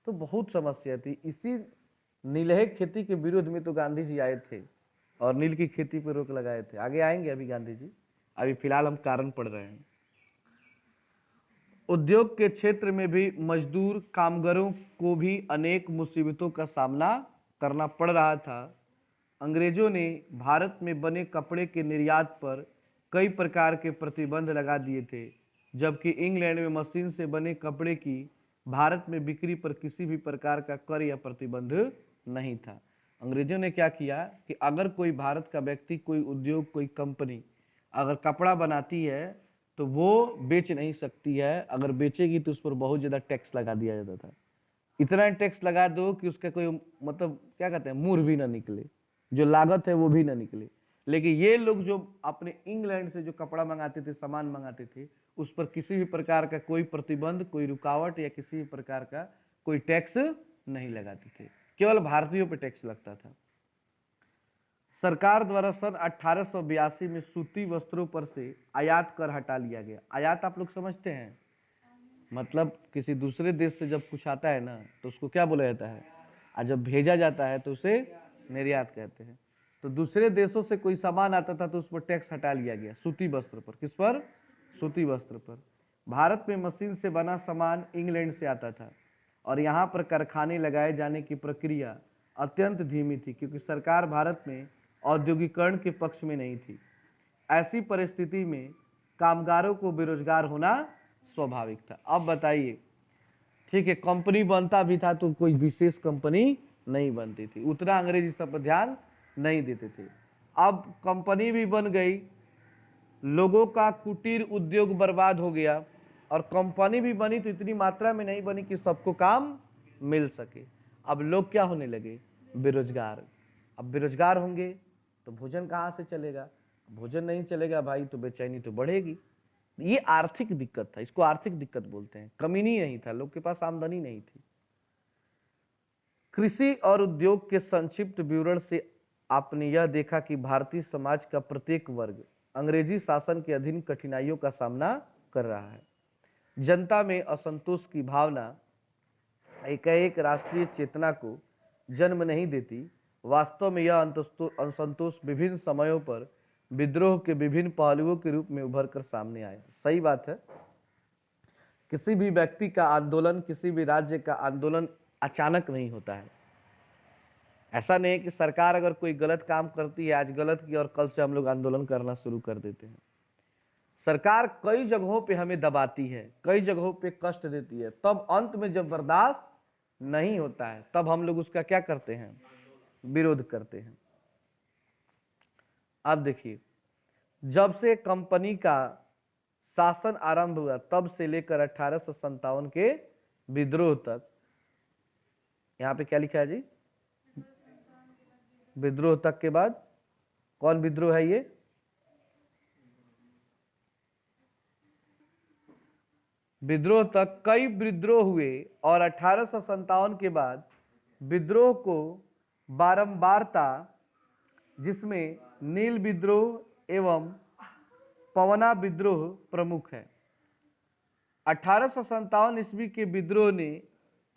तो बहुत समस्या थी। इसी नीलहे खेती के विरोध में तो गांधी जी आए थे और नील की खेती पर रोक लगाए थे। आगे आएंगे अभी गांधी जी, अभी फिलहाल हम कारण पढ़ रहे हैं। उद्योग के क्षेत्र में भी मजदूर कामगारों को भी अनेक मुसीबतों का सामना करना पड़ रहा था। अंग्रेजों ने भारत में बने कपड़े के निर्यात पर कई प्रकार के प्रतिबंध लगा दिए थे, जबकि इंग्लैंड में मशीन से बने कपड़े की भारत में बिक्री पर किसी भी प्रकार का कर या प्रतिबंध नहीं था। अंग्रेजों ने क्या किया कि अगर कोई भारत का व्यक्ति, कोई उद्योग, कोई कंपनी अगर कपड़ा बनाती है तो वो बेच नहीं सकती है, अगर बेचेगी तो उस पर बहुत ज्यादा टैक्स लगा दिया जाता था। इतना टैक्स लगा दो कि उसका कोई मतलब क्या कहते हैं, मुंह भी ना निकले, जो लागत है वो भी ना निकले। लेकिन ये लोग जो अपने इंग्लैंड से जो कपड़ा मंगाते थे, सामान मंगाते थे, उस पर किसी भी प्रकार का कोई प्रतिबंध, कोई रुकावट या किसी भी प्रकार का कोई टैक्स नहीं लगाते थे, केवल भारतीयों पर टैक्स लगता था। सरकार द्वारा सन 1882 में सूती वस्त्रों पर से आयात कर हटा लिया गया। आयात आप लोग समझते हैं, मतलब किसी दूसरे देश से जब कुछ आता है ना तो उसको क्या बोला जाता है, और जब भेजा जाता है तो उसे निर्यात कहते हैं। तो दूसरे देशों से कोई सामान आता था तो उस पर टैक्स हटा लिया गया, सूती वस्त्र पर। किस पर? सूती वस्त्र पर। भारत में मशीन से बना सामान इंग्लैंड से आता था और यहाँ पर कारखाने लगाए जाने की प्रक्रिया अत्यंत धीमी थी, क्योंकि सरकार भारत में औद्योगिकरण के पक्ष में नहीं थी। ऐसी परिस्थिति में कामगारों को बेरोजगार होना स्वाभाविक था। अब बताइए, ठीक है कंपनी बनता भी था तो कोई विशेष कंपनी नहीं बनती थी, उतना अंग्रेजी सब पर ध्यान नहीं देते थे। अब कंपनी भी बन गई, लोगों का कुटीर उद्योग बर्बाद हो गया, और कंपनी भी बनी तो इतनी मात्रा में नहीं बनी कि सबको काम मिल सके। अब लोग क्या होने लगे, बेरोजगार। अब बेरोजगार होंगे तो भोजन कहाँ से चलेगा, भोजन नहीं चलेगा भाई तो बेचैनी तो बढ़ेगी। ये आर्थिक दिक्कत था, इसको आर्थिक दिक्कत बोलते हैं। कमीनी नहीं था, लोग के पास आमदनी नहीं थी। कृषि और उद्योग के संक्षिप्त विवरण से आपने यह देखा कि भारतीय समाज का प्रत्येक वर्ग अंग्रेजी शासन के अधीन कठिनाइयों का सामना कर रहा है। जनता में असंतोष की भावना एकाएक राष्ट्रीय चेतना को जन्म नहीं देती। वास्तव में यह असंतोष विभिन्न समयों पर विद्रोह के विभिन्न पहलुओं के रूप में उभर कर सामने आया। सही बात है, किसी भी व्यक्ति का आंदोलन, किसी भी राज्य का आंदोलन अचानक नहीं होता है। ऐसा नहीं है कि सरकार अगर कोई गलत काम करती है, आज गलत की और कल से हम लोग आंदोलन करना शुरू कर देते हैं। सरकार कई जगहों पे हमें दबाती है, कई जगहों पे कष्ट देती है, तब अंत में जब बर्दाश्त नहीं होता है तब हम लोग उसका क्या करते हैं, विरोध करते हैं। अब देखिए, जब से कंपनी का शासन आरंभ हुआ तब से लेकर 1857 के विद्रोह तक, यहां पे क्या लिखा है जी, विद्रोह तक के बाद कौन विद्रोह है ये, विद्रोह तक कई विद्रोह हुए और 1857 के बाद विद्रोह को बारंबारता, जिसमें नील विद्रोह एवं पवना विद्रोह प्रमुख है। 1857 ईस्वी के विद्रोह ने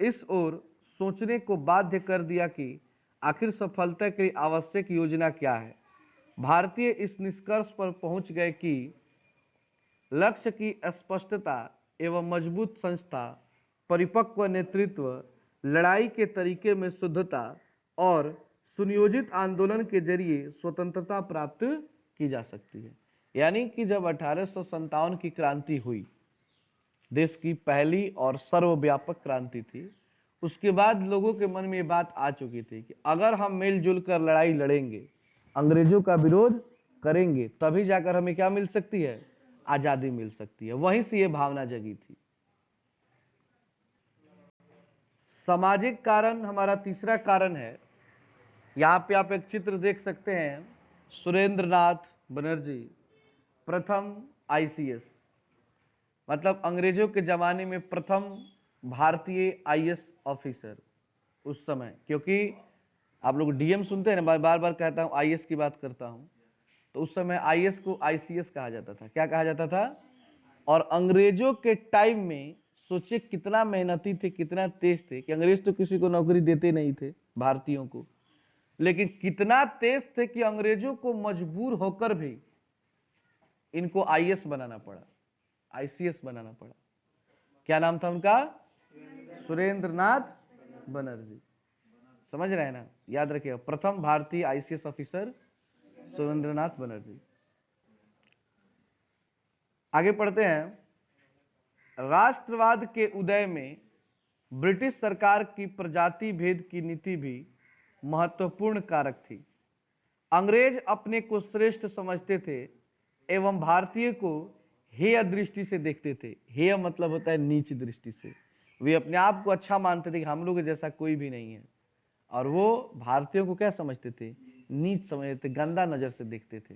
इस ओर सोचने को बाध्य कर दिया कि आखिर सफलता के लिए आवश्यक योजना क्या है। भारतीय इस निष्कर्ष पर पहुंच गए कि लक्ष्य की स्पष्टता एवं मजबूत संस्था, परिपक्व नेतृत्व, लड़ाई के तरीके में शुद्धता और सुनियोजित आंदोलन के जरिए स्वतंत्रता प्राप्त की जा सकती है। यानी कि जब 1857 की क्रांति हुई, देश की पहली और सर्वव्यापक क्रांति थी, उसके बाद लोगों के मन में ये बात आ चुकी थी कि अगर हम मिलजुल कर लड़ाई लड़ेंगे, अंग्रेजों का विरोध करेंगे, तभी जाकर हमें क्या मिल सकती है, आजादी मिल सकती है। वहीं से ये भावना जगी थी। सामाजिक कारण हमारा तीसरा कारण है। यहाँ पे आप एक चित्र देख सकते हैं, सुरेंद्रनाथ बनर्जी प्रथम आईसीएस, मतलब अंग्रेजों के जमाने में प्रथम भारतीय आईएएस ऑफिसर उस समय, क्योंकि आप लोग डीएम सुनते हैं ना, बार बार कहता हूं आईएएस की बात करता हूं, तो उस समय आईएएस को आईसीएस कहा जाता था। क्या कहा जाता था? और अंग्रेजों के टाइम में सोचिए कितना मेहनती थे, कितना तेज थे, कि अंग्रेज तो किसी को नौकरी देते नहीं थे भारतीयों को, लेकिन कितना तेज थे कि अंग्रेजों को मजबूर होकर भी इनको आईएएस बनाना पड़ा, आईसीएस बनाना पड़ा। क्या नाम था उनका? सुरेंद्रनाथ बनर्जी। समझ रहे हैं ना, याद रखिएगा, प्रथम भारतीय आईसीएस ऑफिसर सुरेंद्रनाथ बनर्जी। आगे पढ़ते हैं। राष्ट्रवाद के उदय में ब्रिटिश सरकार की प्रजाति भेद की नीति भी महत्वपूर्ण कारक थी। अंग्रेज अपने को श्रेष्ठ समझते थे एवं भारतीय को हेय दृष्टि से देखते थे। हेय मतलब होता है नीच दृष्टि से। वे अपने आप को अच्छा मानते थे कि हम लोग जैसा कोई भी नहीं है, और वो भारतीयों को क्या समझते थे? नीच समझते थे, गंदा नजर से देखते थे।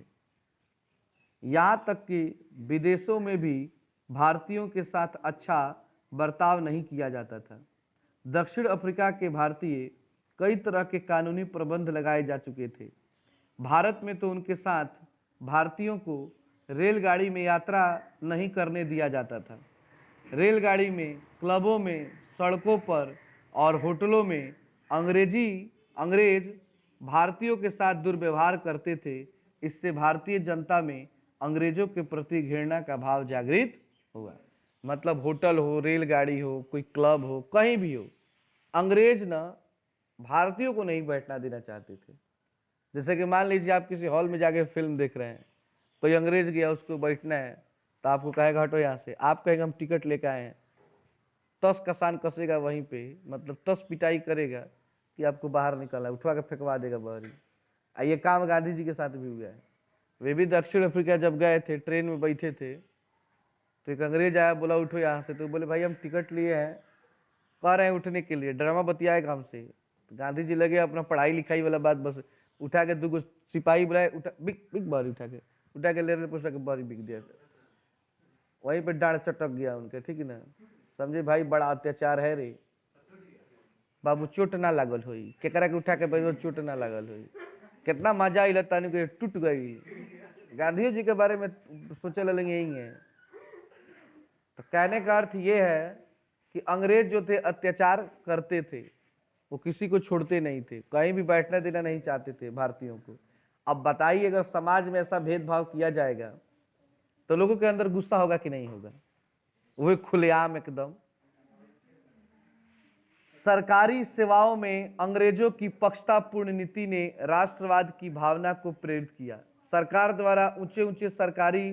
यहां तक कि विदेशों में भी भारतीयों के साथ अच्छा बर्ताव नहीं किया जाता था। दक्षिण अफ्रीका के भारतीय कई तरह के कानूनी प्रबंध लगाए जा चुके थे। भारत में तो उनके साथ भारतीयों को रेलगाड़ी में यात्रा नहीं करने दिया जाता था। रेलगाड़ी में, क्लबों में, सड़कों पर और होटलों में अंग्रेज भारतीयों के साथ दुर्व्यवहार करते थे। इससे भारतीय जनता में अंग्रेजों के प्रति घृणा का भाव जागृत हुआ। मतलब होटल हो, रेलगाड़ी हो, कोई क्लब हो, कहीं भी हो, अंग्रेज ना भारतीयों को नहीं बैठना देना चाहते थे। जैसे कि मान लीजिए आप किसी हॉल में जाके फिल्म देख रहे हैं, कोई अंग्रेज गया, उसको बैठना है, तो आपको कहेगा हटो यहाँ से। आप कहेंगे हम टिकट लेकर आए हैं, तस कसान कसेगा वहीं पे, मतलब तस पिटाई करेगा कि आपको बाहर निकलना है, उठवा के फेंकवा देगा बाहर ही। ये काम गांधी जी के साथ भी हुआ है। वे भी दक्षिण अफ्रीका जब गए थे, ट्रेन में बैठे थे, तो एक अंग्रेज आया, बोला उठो यहाँ से। तो बोले भाई हम टिकट लिए हैं, कह रहे हैं उठने के लिए, ड्रामा बतियाएगा हमसे। तो गांधी जी लगे अपना पढ़ाई लिखाई वाला बात, बस उठा के दो सिपाही बुलाए, उठा बिक बिक बारी उठा के ले रहे, पूछा के बारी बिक दिया। वहीं पे डांड चटक गया उनके, ठीक है ना। समझे भाई, बड़ा अत्याचार है रे बाबू, चोट ना लागल हुई, केकरा के उठा के बैठो, चोट ना लागल हुई। कितना मजा आई लगता है, टूट गई। गांधी जी के बारे में सोचे लगेंगे यही है। तो कहने का अर्थ ये है कि अंग्रेज जो थे अत्याचार करते थे, वो किसी को छोड़ते नहीं थे, कहीं भी बैठने देना नहीं चाहते थे भारतीयों को। अब बताइए अगर समाज में ऐसा भेदभाव किया जाएगा तो लोगों के अंदर गुस्सा होगा कि नहीं होगा? वो खुलेआम एकदम। सरकारी सेवाओं में अंग्रेजों की पक्षतापूर्ण नीति ने राष्ट्रवाद की भावना को प्रेरित किया। सरकार द्वारा ऊंचे ऊंचे सरकारी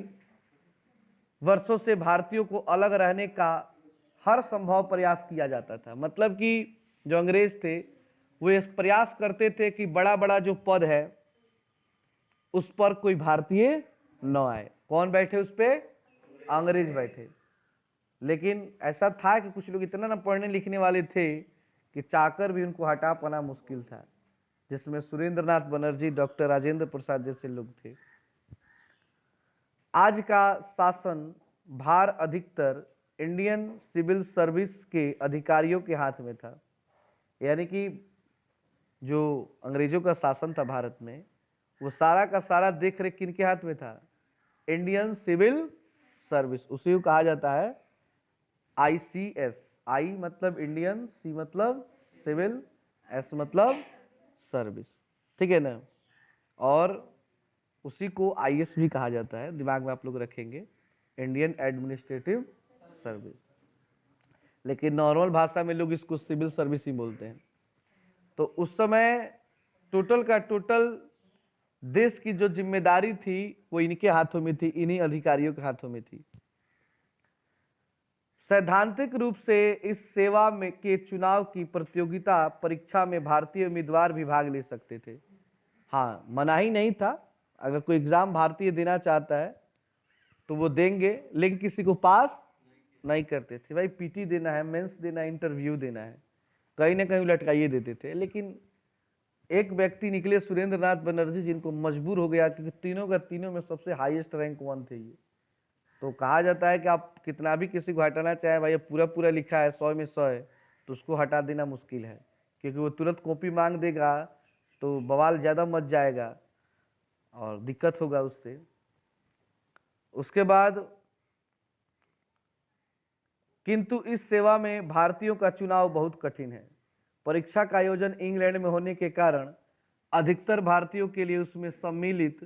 वर्षों से भारतीयों को अलग रहने का हर संभव प्रयास किया जाता था। मतलब कि जो अंग्रेज थे वो इस प्रयास करते थे कि बड़ा बड़ा जो पद है उस पर कोई भारतीय न आए। कौन बैठे उस पे? अंग्रेज बैठे। लेकिन ऐसा था कि कुछ लोग इतना ना पढ़ने लिखने वाले थे कि चाहकर भी उनको हटा पाना मुश्किल था, जिसमें सुरेंद्रनाथ बनर्जी, डॉक्टर राजेंद्र प्रसाद जैसे लोग थे। आज का शासन भार अधिकतर इंडियन सिविल सर्विस के अधिकारियों के हाथ में था। यानी कि जो अंग्रेजों का शासन था भारत में, वो सारा का सारा देख रेख किनके हाथ में था? Indian civil service. उसी को कहा जाता है ICS। आई मतलब इंडियन, सी मतलब सिविल, एस मतलब सर्विस, ठीक है ना? और उसी को IS भी कहा जाता है, दिमाग में आप लोग रखेंगे, इंडियन एडमिनिस्ट्रेटिव सर्विस। लेकिन नॉर्मल भाषा में लोग इसको सिविल सर्विस ही बोलते हैं। तो उस समय टोटल का टोटल देश की जो जिम्मेदारी थी वो इनके हाथों में थी, इन्हीं अधिकारियों के हाथों में थी। सैद्धांतिक रूप से इस सेवा में के चुनाव की प्रतियोगिता परीक्षा में भारतीय उम्मीदवार भी भाग ले सकते थे। हाँ, मना ही नहीं था, अगर कोई एग्जाम भारतीय देना चाहता है तो वो देंगे, लेकिन किसी को पास नहीं करते थे। भाई PT देना है, मेंस देना है, इंटरव्यू देना है, कहीं ना कहीं लटकाइए देते थे। लेकिन एक व्यक्ति निकले, सुरेंद्रनाथ बनर्जी, जिनको मजबूर हो गया, क्योंकि तीनों का तीनों में सबसे हाईएस्ट रैंक 1 थे ये। तो कहा जाता है कि आप कितना भी किसी को हटाना चाहें, भाई पूरा पूरा लिखा है 100 में 100 है, तो उसको हटा देना मुश्किल है, क्योंकि वो तुरंत कॉपी मांग देगा तो बवाल ज्यादा मच जाएगा और दिक्कत होगा उससे। उसके बाद किंतु इस सेवा में भारतीयों का चुनाव बहुत कठिन है। परीक्षा का आयोजन इंग्लैंड में होने के कारण अधिकतर भारतीयों के लिए उसमें सम्मिलित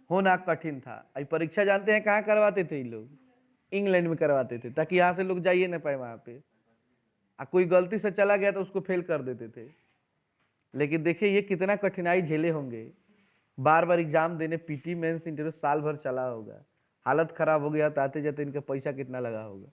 होना कठिन था। अब परीक्षा जानते हैं कहाँ करवाते थे ये लोग? इंग्लैंड में करवाते थे, ताकि यहाँ से लोग जाइए ना पाए वहां पे। कोई गलती से चला गया तो उसको फेल कर देते थे। लेकिन देखिए ये कितना कठिनाई झेले होंगे, बार बार एग्जाम देने, PT मेंस इंटरव्यू साल भर चला होगा, हालत खराब हो गया तो आते जाते इनका पैसा कितना लगा होगा।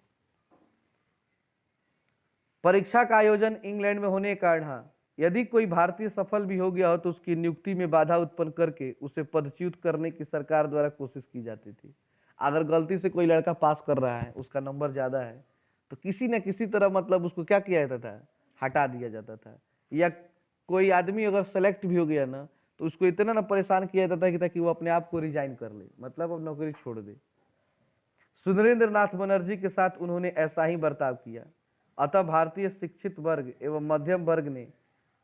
परीक्षा का आयोजन इंग्लैंड में होने के कारण हाँ, यदि कोई भारतीय सफल भी हो गया हो तो उसकी नियुक्ति में बाधा उत्पन्न करके उसे पदच्युत करने की सरकार द्वारा कोशिश की जाती थी। अगर गलती से कोई लड़का पास कर रहा है, उसका नंबर ज्यादा है, तो किसी न किसी तरह मतलब उसको क्या किया जाता था? हटा दिया जाता था। या कोई आदमी अगर सेलेक्ट भी हो गया ना, तो उसको इतना ना परेशान किया जाता था कि ताकि वो अपने आप को रिजाइन कर ले, मतलब अब नौकरी छोड़ दे। सुरेंद्रनाथ बनर्जी के साथ उन्होंने ऐसा ही बर्ताव किया। अतः भारतीय शिक्षित वर्ग एवं मध्यम वर्ग ने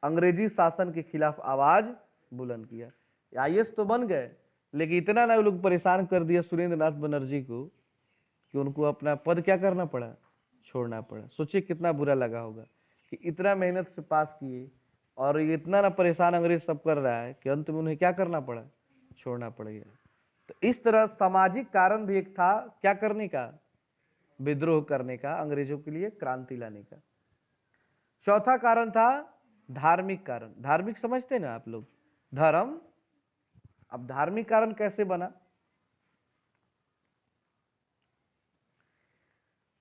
अंग्रेजी शासन के खिलाफ आवाज बुलंद किया। IS तो बन गए, लेकिन इतना ना वो लोग परेशान कर दिया सुरेंद्रनाथ बनर्जी को कि उनको अपना पद क्या करना पड़ा? छोड़ना पड़ा। सोचिए कितना बुरा लगा होगा कि इतना मेहनत से पास किए और ये इतना ना परेशान अंग्रेज सब कर रहा है कि अंत में उन्हें क्या करना पड़ा? छोड़ना पड़ गया। तो इस तरह सामाजिक कारण भी एक था, क्या करने का? विद्रोह करने का, अंग्रेजों के लिए क्रांति लाने का। चौथा कारण था धार्मिक कारण। धार्मिक समझते ना आप लोग? धर्म। अब धार्मिक कारण कैसे बना?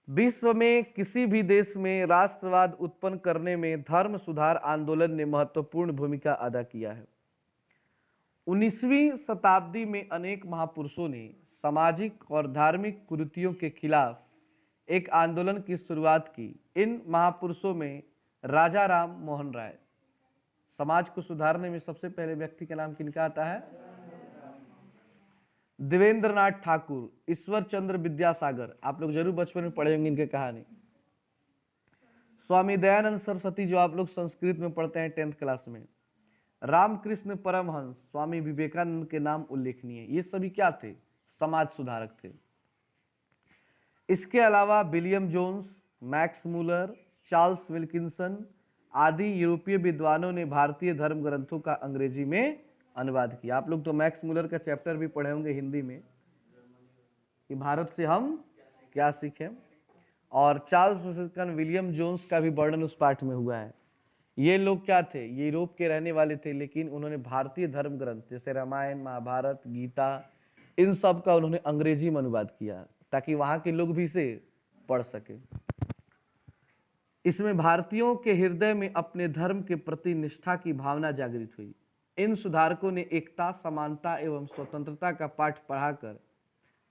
विश्व में किसी भी देश में राष्ट्रवाद उत्पन्न करने में धर्म सुधार आंदोलन ने महत्वपूर्ण भूमिका अदा किया है। 19वीं शताब्दी में अनेक महापुरुषों ने सामाजिक और धार्मिक कुरीतियों के खिलाफ एक आंदोलन की शुरुआत की। इन महापुरुषों में राजा राम मोहन राय। समाज को सुधारने में सबसे पहले व्यक्ति का नाम किनका आता है? देवेंद्रनाथ ठाकुर, ईश्वर चंद्र विद्यासागर, आप लोग जरूर बचपन में पढ़े होंगे इनके कहानी। स्वामी दयानंद सरस्वती, जो आप लोग संस्कृत में पढ़ते हैं 10th क्लास में। रामकृष्ण परमहंस, स्वामी विवेकानंद के नाम उल्लेखनीय। ये सभी क्या थे? समाज सुधारक थे। इसके अलावा William Jones, Max Muller, Charles Wilkinson आदि यूरोपीय विद्वानों ने भारतीय धर्म ग्रंथों का अंग्रेजी में अनुवाद किया। आप लोग तो मैक्स मूलर का चैप्टर भी पढ़े होंगे हिंदी में कि भारत से हम क्या सीखें, और चार्ल्स विल्किंसन, विलियम जोन्स का भी वर्णन उस पाठ में हुआ है। ये लोग क्या थे, ये यूरोप के रहने वाले थे, लेकिन उन्होंने भारतीय धर्म ग्रंथ जैसे रामायण, महाभारत, गीता, इन सब का उन्होंने अंग्रेजी में अनुवाद किया ताकि वहां के लोग भी इसे पढ़ सके। इसमें भारतीयों के हृदय में अपने धर्म के प्रति निष्ठा की भावना जागृत हुई। इन सुधारकों ने एकता, समानता एवं स्वतंत्रता का पाठ पढ़ाकर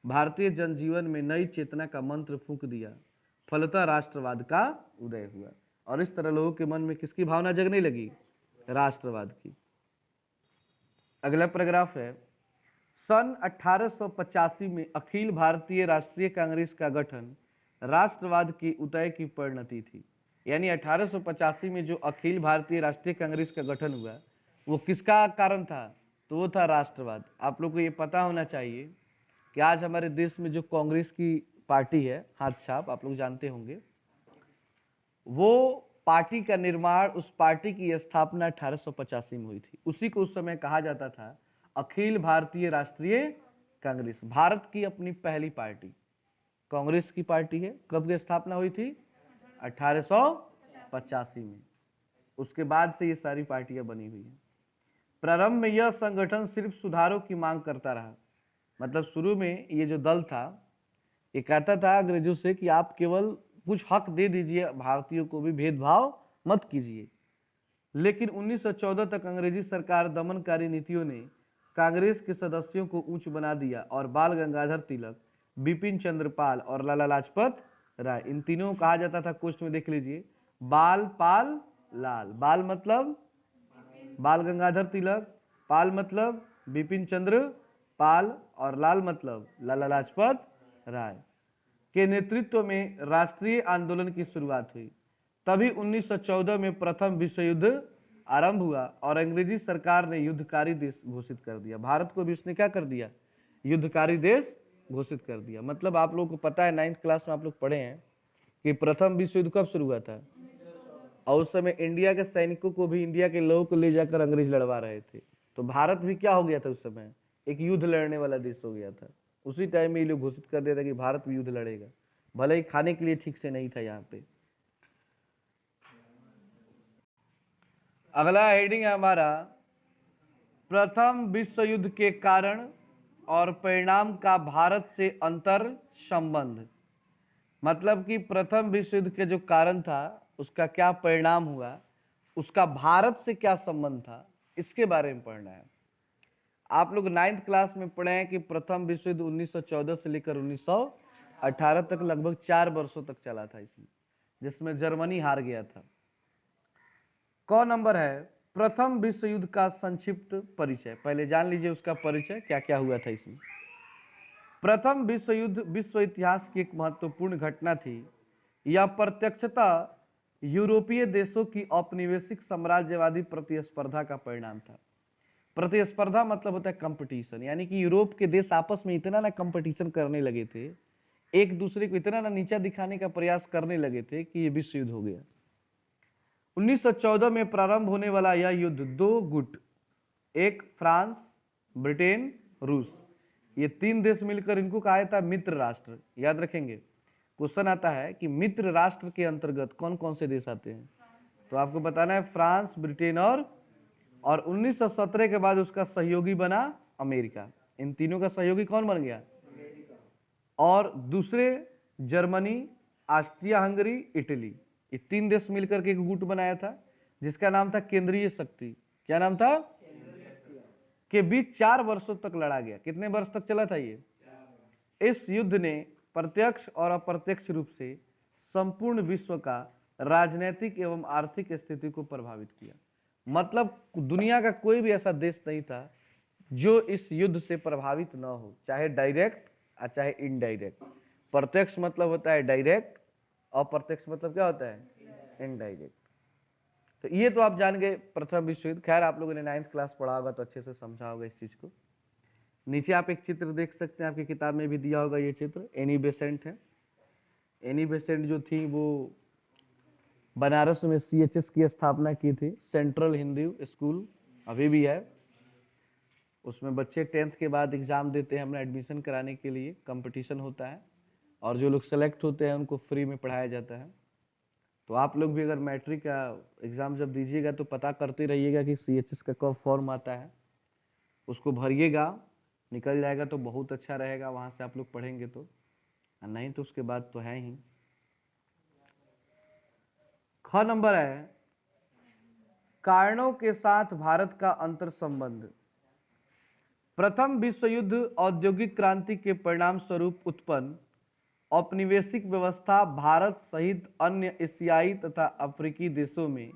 भारतीय जनजीवन में नई चेतना का मंत्र फूंक दिया। फलतः राष्ट्रवाद का उदय हुआ, और इस तरह लोगों के मन में किसकी भावना जगने लगी, राष्ट्रवाद की। अगला पैराग्राफ है, सन 1885 में अखिल भारतीय राष्ट्रीय कांग्रेस का गठन राष्ट्रवाद की उदय की परिणति थी। यानी 1885 में जो अखिल भारतीय राष्ट्रीय कांग्रेस का गठन हुआ वो किसका कारण था, तो वो था राष्ट्रवाद। आप लोग को ये पता होना चाहिए कि आज हमारे देश में जो कांग्रेस की पार्टी है, हाथ छाप, आप लोग जानते होंगे, वो पार्टी का निर्माण, उस पार्टी की स्थापना 1885 में हुई थी। उसी को उस समय कहा जाता था अखिल भारतीय राष्ट्रीय कांग्रेस। भारत की अपनी पहली पार्टी कांग्रेस की पार्टी है। कब की स्थापना हुई थी, 1885 में। उसके बाद से ये सारी पार्टियां बनी हुई हैं। प्रारंभ में यह संगठन सिर्फ सुधारों की मांग करता रहा। मतलब शुरू में ये जो दल था ये कहता था अंग्रेजों से कि आप केवल कुछ हक दे दीजिए, भारतीयों को भी भेदभाव मत कीजिए। लेकिन 1914 तक अंग्रेजी सरकार दमनकारी नीतियों ने कांग्रेस के सदस्यों को ऊंच बना दिया और बाल गंगाधर तिलक, बिपिन चंद्र पाल और लाला लाजपत राय, इन तीनों को कहा जाता था, कोष्ट में देख लीजिए, बाल पाल लाल। बाल मतलब बाल गंगाधर तिलक, पाल मतलब बिपिन चंद्र पाल और लाल मतलब लाला लाजपत राय के नेतृत्व में राष्ट्रीय आंदोलन की शुरुआत हुई। तभी 1914 में प्रथम विश्व युद्ध आरंभ हुआ और अंग्रेजी सरकार ने युद्धकारी देश घोषित कर दिया। भारत को भी उसने क्या कर दिया, युद्धकारी देश घोषित कर दिया। मतलब आप लोगों को पता है, 9th क्लास में आप लोग पढ़े हैं कि प्रथम विश्व युद्ध कब शुरू हुआ था, और उस समय इंडिया के सैनिकों को भी, इंडिया के लोगों को ले जाकर अंग्रेज लड़वा रहे थे। तो भारत भी क्या हो गया था उस समय, एक युद्ध लड़ने वाला देश हो गया था। उसी टाइम में ये लोग घोषित कर दिया था कि भारत भी युद्ध लड़ेगा, भले ही खाने के लिए ठीक से नहीं था यहाँ पे। अगला हेडिंग है हमारा प्रथम विश्व युद्ध के कारण और परिणाम का भारत से अंतर संबंध। मतलब कि प्रथम विश्व युद्ध के जो कारण था उसका क्या परिणाम हुआ, उसका भारत से क्या संबंध था, इसके बारे में पढ़ना है। आप लोग 9th क्लास में पढ़े हैं कि प्रथम विश्व युद्ध 1914 से लेकर 1918 तक लगभग 4 वर्षों तक चला था इसमें, जिसमें जर्मनी हार गया था। क नंबर है प्रथम विश्व युद्ध का संक्षिप्त परिचय। पहले जान लीजिए उसका परिचय, क्या क्या हुआ था इसमें। प्रथम विश्व युद्ध विश्व इतिहास की एक महत्वपूर्ण घटना थी। यह प्रत्यक्षतः यूरोपीय देशों की औपनिवेशिक साम्राज्यवादी प्रतिस्पर्धा का परिणाम था। प्रतिस्पर्धा मतलब होता है कंपटीशन, यानी कि यूरोप के देश आपस में इतना ना कंपटीशन करने लगे थे, एक दूसरे को इतना ना नीचा दिखाने का प्रयास करने लगे थे कि ये विश्व युद्ध हो गया। 1914 में प्रारंभ होने वाला यह युद्ध दो गुट, एक फ्रांस, ब्रिटेन, रूस, ये तीन देश मिलकर इनको कहा था मित्र राष्ट्र। याद रखेंगे, क्वेश्चन आता है कि मित्र राष्ट्र के अंतर्गत कौन कौन से देश आते हैं, तो आपको बताना है फ्रांस, ब्रिटेन और 1917 के बाद उसका सहयोगी बना अमेरिका। इन तीनों का सहयोगी कौन बन गया, और दूसरे जर्मनी, ऑस्ट्रिया हंगरी, इटली, ये तीन देश मिलकर के एक गुट बनाया था जिसका नाम था केंद्रीय शक्ति। क्या नाम था, के बीच 4 वर्षों तक लड़ा गया। कितने वर्ष तक चला था ये, इस युद्ध ने प्रत्यक्ष और अप्रत्यक्ष रूप से संपूर्ण विश्व का राजनीतिक एवं आर्थिक स्थिति को प्रभावित किया। मतलब दुनिया का कोई भी ऐसा देश नहीं था जो इस युद्ध से प्रभावित न हो, चाहे डायरेक्ट और चाहे इनडायरेक्ट। प्रत्यक्ष मतलब होता है डायरेक्ट, अप्रत्यक्ष मतलब क्या होता है, इनडायरेक्ट। तो ये तो आप जान गए प्रथम विश्व युद्ध। खैर आप लोगों ने 9th क्लास पढ़ा होगा तो अच्छे से समझा होगा इस चीज को। नीचे आप एक चित्र देख सकते हैं, आपकी किताब में भी दिया होगा ये चित्र, एनी बेसेंट है। एनी बेसेंट जो थी वो बनारस में सीएचएस की स्थापना की थी, सेंट्रल हिंदू स्कूल, अभी भी है। उसमें बच्चे 10th के बाद एग्जाम देते हैं अपना एडमिशन कराने के लिए, कंपटीशन होता है और जो लोग सेलेक्ट होते हैं उनको फ्री में पढ़ाया जाता है। तो आप लोग भी अगर मैट्रिक का एग्जाम जब दीजिएगा तो पता करते रहिएगा कि सीएचएस का कब फॉर्म आता है, उसको भरिएगा, निकल जाएगा तो बहुत अच्छा रहेगा, वहां से आप लोग पढ़ेंगे तो, नहीं तो उसके बाद तो है ही। ख नंबर है कारणों के साथ भारत का अंतर संबंध। प्रथम विश्व युद्ध औद्योगिक क्रांति के परिणाम स्वरूप उत्पन्न औपनिवेशिक व्यवस्था भारत सहित अन्य एशियाई तथा अफ्रीकी देशों में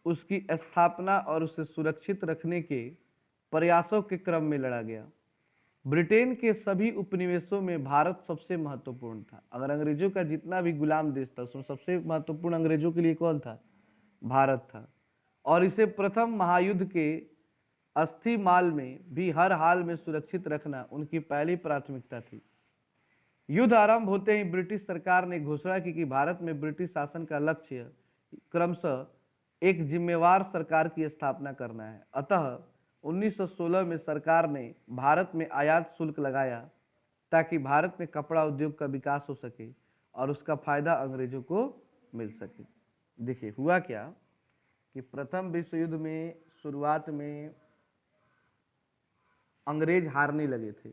उसकी स्थापना और उसे सुरक्षित रखने के प्रयासों के क्रम में लड़ा गया। ब्रिटेन के सभी उपनिवेशों में भारत सबसे महत्वपूर्ण था। अगर अंग्रेजों का जितना भी गुलाम देश था उसमें सबसे महत्वपूर्ण अंग्रेजों के लिए कौन था? भारत था। और इसे प्रथम महायुद्ध के अस्थि माल में भी हर हाल में सुरक्षित रखना उनकी पहली प्राथमिकता थी। युद्ध आरंभ होते ही ब्रिटिश सरकार ने घोषणा की कि भारत में ब्रिटिश शासन का लक्ष्य क्रमशः एक जिम्मेवार सरकार की स्थापना करना है। अतः 1916 में सरकार ने भारत में आयात शुल्क लगाया ताकि भारत में कपड़ा उद्योग का विकास हो सके और उसका फायदा अंग्रेजों को मिल सके। देखिए हुआ क्या कि प्रथम विश्व युद्ध में शुरुआत में अंग्रेज हारने लगे थे,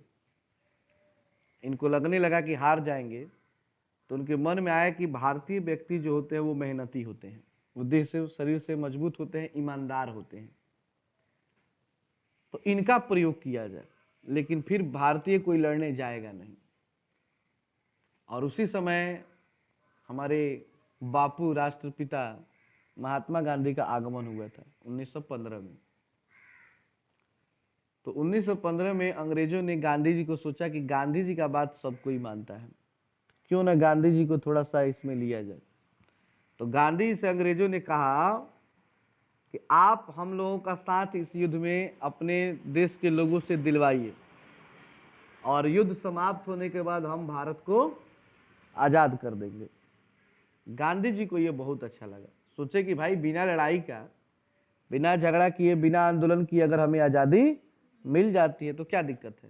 इनको लगने लगा कि हार जाएंगे, तो उनके मन में आया कि भारतीय व्यक्ति जो होते हैं वो मेहनती होते हैं, वो देह से शरीर से मजबूत होते हैं, ईमानदार होते हैं, तो इनका प्रयोग किया जाए, लेकिन फिर भारतीय कोई लड़ने जाएगा नहीं। और उसी समय हमारे बापू राष्ट्रपिता महात्मा गांधी का आगमन हुआ था 1915 में। तो 1915 में अंग्रेजों ने गांधी जी को सोचा कि गांधी जी का बात सब कोई मानता है, क्यों ना गांधी जी को थोड़ा सा इसमें लिया जाए। तो गांधी से अंग्रेजों ने कहा कि आप हम लोगों का साथ इस युद्ध में अपने देश के लोगों से दिलवाइए और युद्ध समाप्त होने के बाद हम भारत को आजाद कर देंगे। गांधी जी को यह बहुत अच्छा लगा, सोचे कि भाई बिना लड़ाई का, बिना झगड़ा किए, बिना आंदोलन किए अगर हमें आजादी मिल जाती है तो क्या दिक्कत है।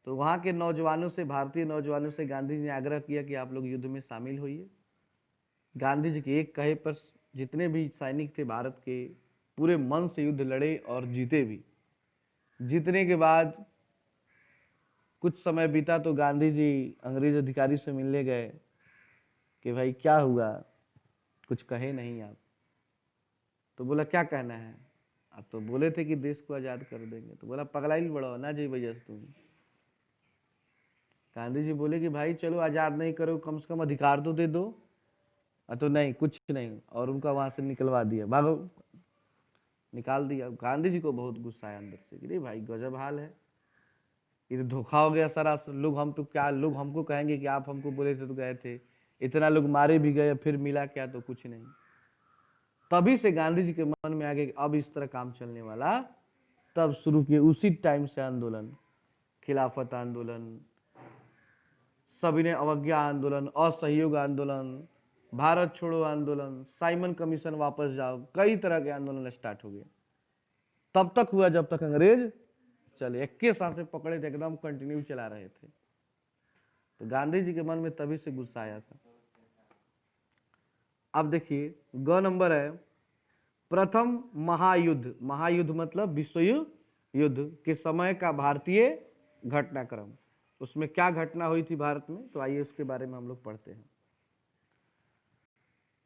तो वहां के नौजवानों से, भारतीय नौजवानों से गांधी जी ने आग्रह किया कि आप लोग युद्ध में शामिल होइए। गांधी जी के एक कहे पर जितने भी सैनिक थे भारत के, पूरे मन से युद्ध लड़े और जीते भी। जीतने के बाद कुछ समय बीता तो गांधी जी अंग्रेज अधिकारी से मिलने गए कि भाई क्या हुआ, कुछ कहे नहीं आप। तो बोला क्या कहना है, आप तो बोले थे कि देश को आजाद कर देंगे। तो बोला पगलाइल बड़ो ना जी भैया तुम। गांधी जी बोले कि भाई चलो आजाद नहीं करो, कम से कम अधिकार तो दे दो। तो नहीं, कुछ नहीं, और उनका वहां से निकलवा दिया, भागो, निकाल दिया। गांधी जी को बहुत गुस्सा आया अंदर से कि भाई गजब हाल है, ये तो धोखा हो गया सारा। लोग हम तो क्या, लोग हमको कहेंगे कि आप हमको बोले थे तो गए थे, इतना लोग मारे भी गए, फिर मिला क्या, तो कुछ नहीं। तभी से गांधी जी के मन में आ गया कि अब इस तरह काम चलने वाला, तब शुरू किए उसी टाइम से आंदोलन, खिलाफत आंदोलन, सविनय अवज्ञा आंदोलन, असहयोग आंदोलन, भारत छोड़ो आंदोलन, साइमन कमीशन वापस जाओ, कई तरह के आंदोलन स्टार्ट हो गए। तब तक हुआ जब तक अंग्रेज चले, 21 साल से पकड़े थे, एकदम कंटिन्यू चला रहे थे। तो गांधी जी के मन में तभी से गुस्सा आया था। अब देखिए ग नंबर है प्रथम महायुद्ध। महायुद्ध मतलब विश्व युद्ध के समय का भारतीय घटनाक्रम, उसमें क्या घटना हुई थी भारत में, तो आइए उसके बारे में हम लोग पढ़ते हैं।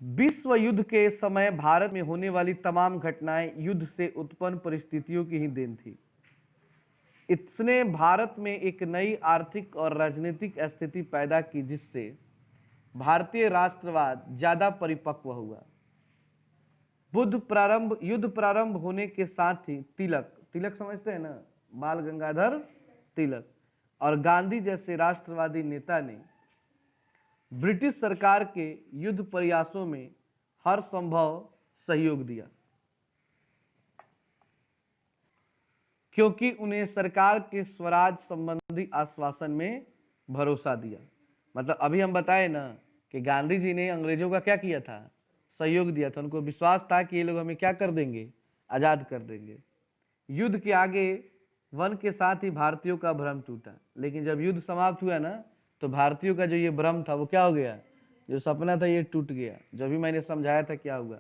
विश्व युद्ध के समय भारत में होने वाली तमाम घटनाएं युद्ध से उत्पन्न परिस्थितियों की ही देन थी। इसने भारत में एक नई आर्थिक और राजनीतिक स्थिति पैदा की जिससे भारतीय राष्ट्रवाद ज्यादा परिपक्व हुआ। युद्ध प्रारंभ होने के साथ ही तिलक, तिलक समझते हैं ना, बाल गंगाधर तिलक और गांधी जैसे राष्ट्रवादी नेता ने ब्रिटिश सरकार के युद्ध प्रयासों में हर संभव सहयोग दिया, क्योंकि उन्हें सरकार के स्वराज संबंधी आश्वासन में भरोसा दिया। मतलब अभी हम बताए ना कि गांधी जी ने अंग्रेजों का क्या किया था, सहयोग दिया था। उनको विश्वास था कि ये लोग हमें क्या कर देंगे, आजाद कर देंगे। युद्ध के आगे वन के साथ ही भारतीयों का भ्रम टूटा। लेकिन जब युद्ध समाप्त हुआ ना, तो भारतीयों का जो ये भ्रम था वो क्या हो गया, जो सपना था ये टूट गया। जो भी मैंने समझाया था क्या हुआ,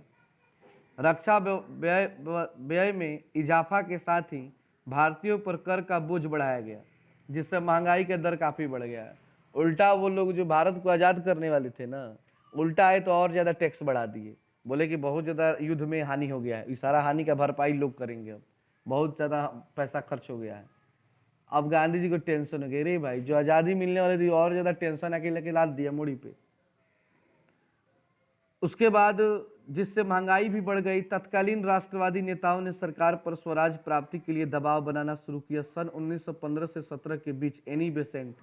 रक्षा व्यय में इजाफा के साथ ही भारतीयों पर कर का बोझ बढ़ाया गया, जिससे महंगाई का दर काफी बढ़ गया। उल्टा वो लोग जो भारत को आजाद करने वाले थे ना, उल्टा आए तो और ज्यादा टैक्स बढ़ा दिए। बोले कि बहुत ज्यादा युद्ध में हानि हो गया है, इस सारा हानि का भरपाई लोग करेंगे, अब बहुत ज्यादा पैसा खर्च हो गया है। अब गांधी जी को टेंशन हो गई, रे भाई जो आजादी मिलने वाली थी और ज्यादा टेंशन आके लेके लाद दिया मुड़ी पे। उसके बाद जिससे महंगाई भी बढ़ गई, तत्कालीन राष्ट्रवादी नेताओं ने सरकार पर स्वराज प्राप्ति के लिए दबाव बनाना शुरू किया। सन 1915 से 17 के बीच एनी बेसेंट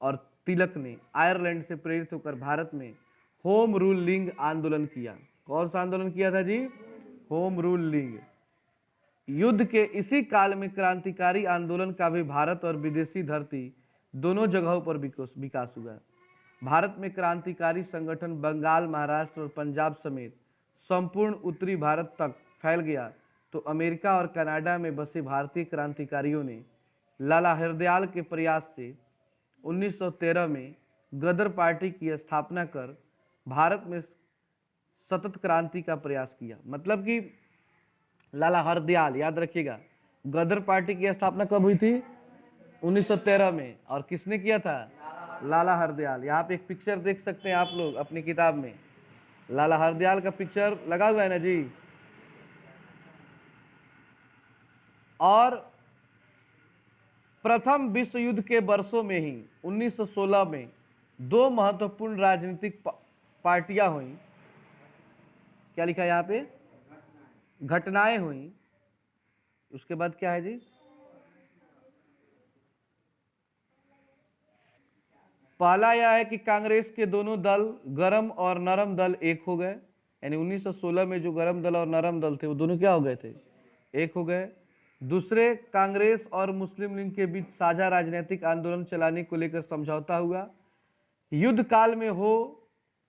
और तिलक ने आयरलैंड से प्रेरित होकर भारत में होम रूल लीग आंदोलन किया। कौन सा आंदोलन किया था जी, होम रूल लीग। युद्ध के इसी काल में क्रांतिकारी आंदोलन का भी भारत और विदेशी धरती दोनों जगहों पर विकास हुआ। भारत में क्रांतिकारी संगठन बंगाल, महाराष्ट्र और पंजाब समेत संपूर्ण उत्तरी भारत तक फैल गया, तो अमेरिका और कनाडा में बसे भारतीय क्रांतिकारियों ने लाला हरदयाल के प्रयास से 1913 में गदर पार्टी की स्थापना कर भारत में सतत क्रांति का प्रयास किया। मतलब कि लाला हरदयाल, याद रखिएगा, गदर पार्टी की स्थापना कब हुई थी, 1913 में। और किसने किया था, लाला हरदयाल। यहाँ पे एक पिक्चर देख सकते हैं आप लोग अपनी किताब में, लाला हरदयाल का पिक्चर लगा हुआ है ना जी। और प्रथम विश्व युद्ध के वर्षों में ही 1916 में दो महत्वपूर्ण राजनीतिक पार्टियां हुई। क्या लिखा है यहाँ पे, घटनाएं हुई। उसके बाद क्या है जी, पहला यह है कि कांग्रेस के दोनों दल, गरम और नरम दल, एक हो गए। यानी 1916 में जो गरम दल और नरम दल थे वो दोनों क्या हो गए थे, एक हो गए। दूसरे, कांग्रेस और मुस्लिम लीग के बीच साझा राजनीतिक आंदोलन चलाने को लेकर समझौता हुआ। युद्ध काल में हो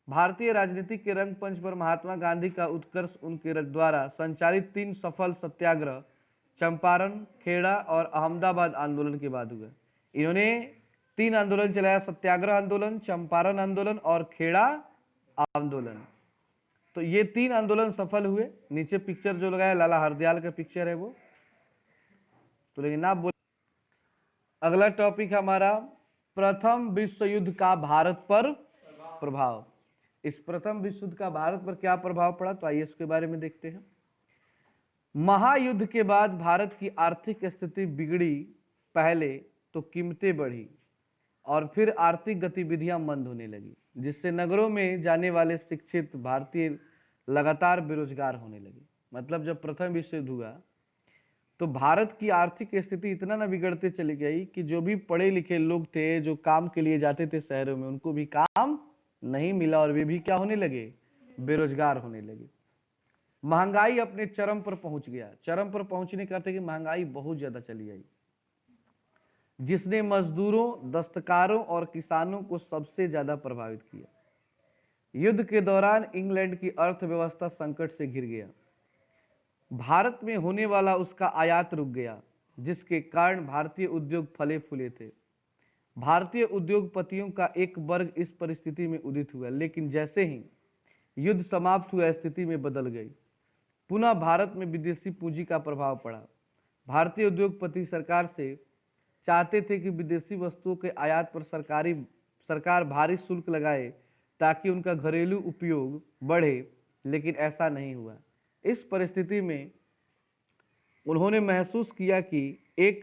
भारतीय राजनीति के रंगमंच पर महात्मा गांधी का उत्कर्ष उनके द्वारा संचालित 3 सफल सत्याग्रह, चंपारण, खेड़ा और अहमदाबाद आंदोलन के बाद हुआ। इन्होंने 3 आंदोलन चलाया, सत्याग्रह आंदोलन, चंपारण आंदोलन और खेड़ा आंदोलन। तो ये 3 आंदोलन सफल हुए। नीचे पिक्चर जो लगाया लाला हरदयाल का पिक्चर है वो। तो लेकिन आप बोल, अगला टॉपिक हमारा प्रथम विश्व युद्ध का भारत पर प्रभाव। इस प्रथम विश्व युद्ध का भारत पर क्या प्रभाव पड़ा, तो आइए इसके बारे में देखते हैं। महायुद्ध के बाद भारत की आर्थिक स्थिति बिगड़ी। पहले तो कीमतें बढ़ी और फिर आर्थिक गतिविधियां मंद होने लगी, जिससे नगरों में जाने वाले शिक्षित भारतीय लगातार बेरोजगार होने लगे। मतलब जब प्रथम विश्व युद्ध हुआ तो भारत की आर्थिक स्थिति इतना ना बिगड़ते चली गई कि जो भी पढ़े लिखे लोग थे, जो काम के लिए जाते थे शहरों में, उनको भी काम नहीं मिला और वे भी क्या होने लगे, बेरोजगार होने लगे। महंगाई अपने चरम पर पहुंच गया। चरम पर पहुंचने का अर्थ है कि महंगाई बहुत ज्यादा चली आई, जिसने मजदूरों, दस्तकारों और किसानों को सबसे ज्यादा प्रभावित किया। युद्ध के दौरान इंग्लैंड की अर्थव्यवस्था संकट से घिर गया। भारत में होने वाला उसका आयात रुक गया, जिसके कारण भारतीय उद्योग फले फूले थे। भारतीय उद्योगपतियों का एक वर्ग इस परिस्थिति में उदित हुआ, लेकिन जैसे ही युद्ध समाप्त हुआ स्थिति में बदल गई। पुनः भारत में विदेशी पूंजी का प्रभाव पड़ा। भारतीय उद्योगपति सरकार से चाहते थे कि विदेशी वस्तुओं के आयात पर सरकार भारी शुल्क लगाए ताकि उनका घरेलू उपयोग बढ़े, लेकिन ऐसा नहीं हुआ। इस परिस्थिति में उन्होंने महसूस किया कि एक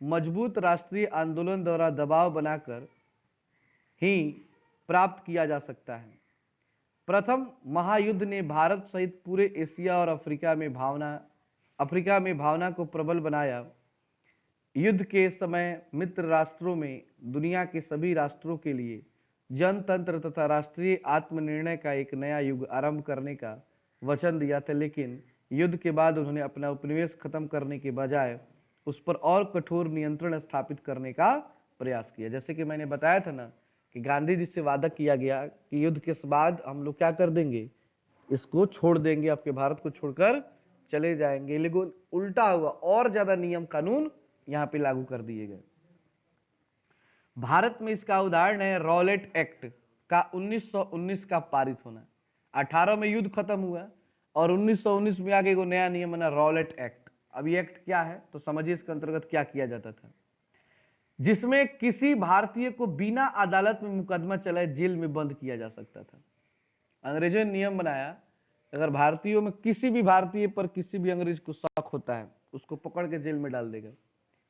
मजबूत राष्ट्रीय आंदोलन द्वारा दबाव बनाकर ही प्राप्त किया जा सकता है। प्रथम महायुद्ध ने भारत सहित पूरे एशिया और अफ्रीका में भावना को प्रबल बनाया। युद्ध के समय मित्र राष्ट्रों में दुनिया के सभी राष्ट्रों के लिए जनतंत्र तथा राष्ट्रीय आत्मनिर्णय का एक नया युग आरंभ करने का वचन दिया था, लेकिन युद्ध के बाद उन्होंने अपना उपनिवेश खत्म करने के बजाय उस पर और कठोर नियंत्रण स्थापित करने का प्रयास किया। जैसे कि मैंने बताया था ना कि गांधी जी से वादा किया गया कि युद्ध के बाद हम लोग क्या कर देंगे, इसको छोड़ देंगे, आपके भारत को छोड़कर चले जाएंगे, लेकिन उल्टा हुआ, और ज्यादा नियम कानून यहां पे लागू कर दिए गए। भारत में इसका उदाहरण है रॉलेट एक्ट का 1919 का पारित होना। 18 में युद्ध खत्म हुआ और 1919 में आगे को नया नियम बना रॉलेट एक्ट। अब ये एक्ट क्या है तो समझिए इसके अंतर्गत क्या किया जाता था, जिसमें किसी भारतीय को बिना अदालत में मुकदमा चलाए जेल में बंद किया जा सकता था। अंग्रेजों ने नियम बनाया, अगर भारतीयों में किसी भी भारतीय पर किसी भी अंग्रेज को शक होता है, उसको पकड़ के जेल में डाल देगा।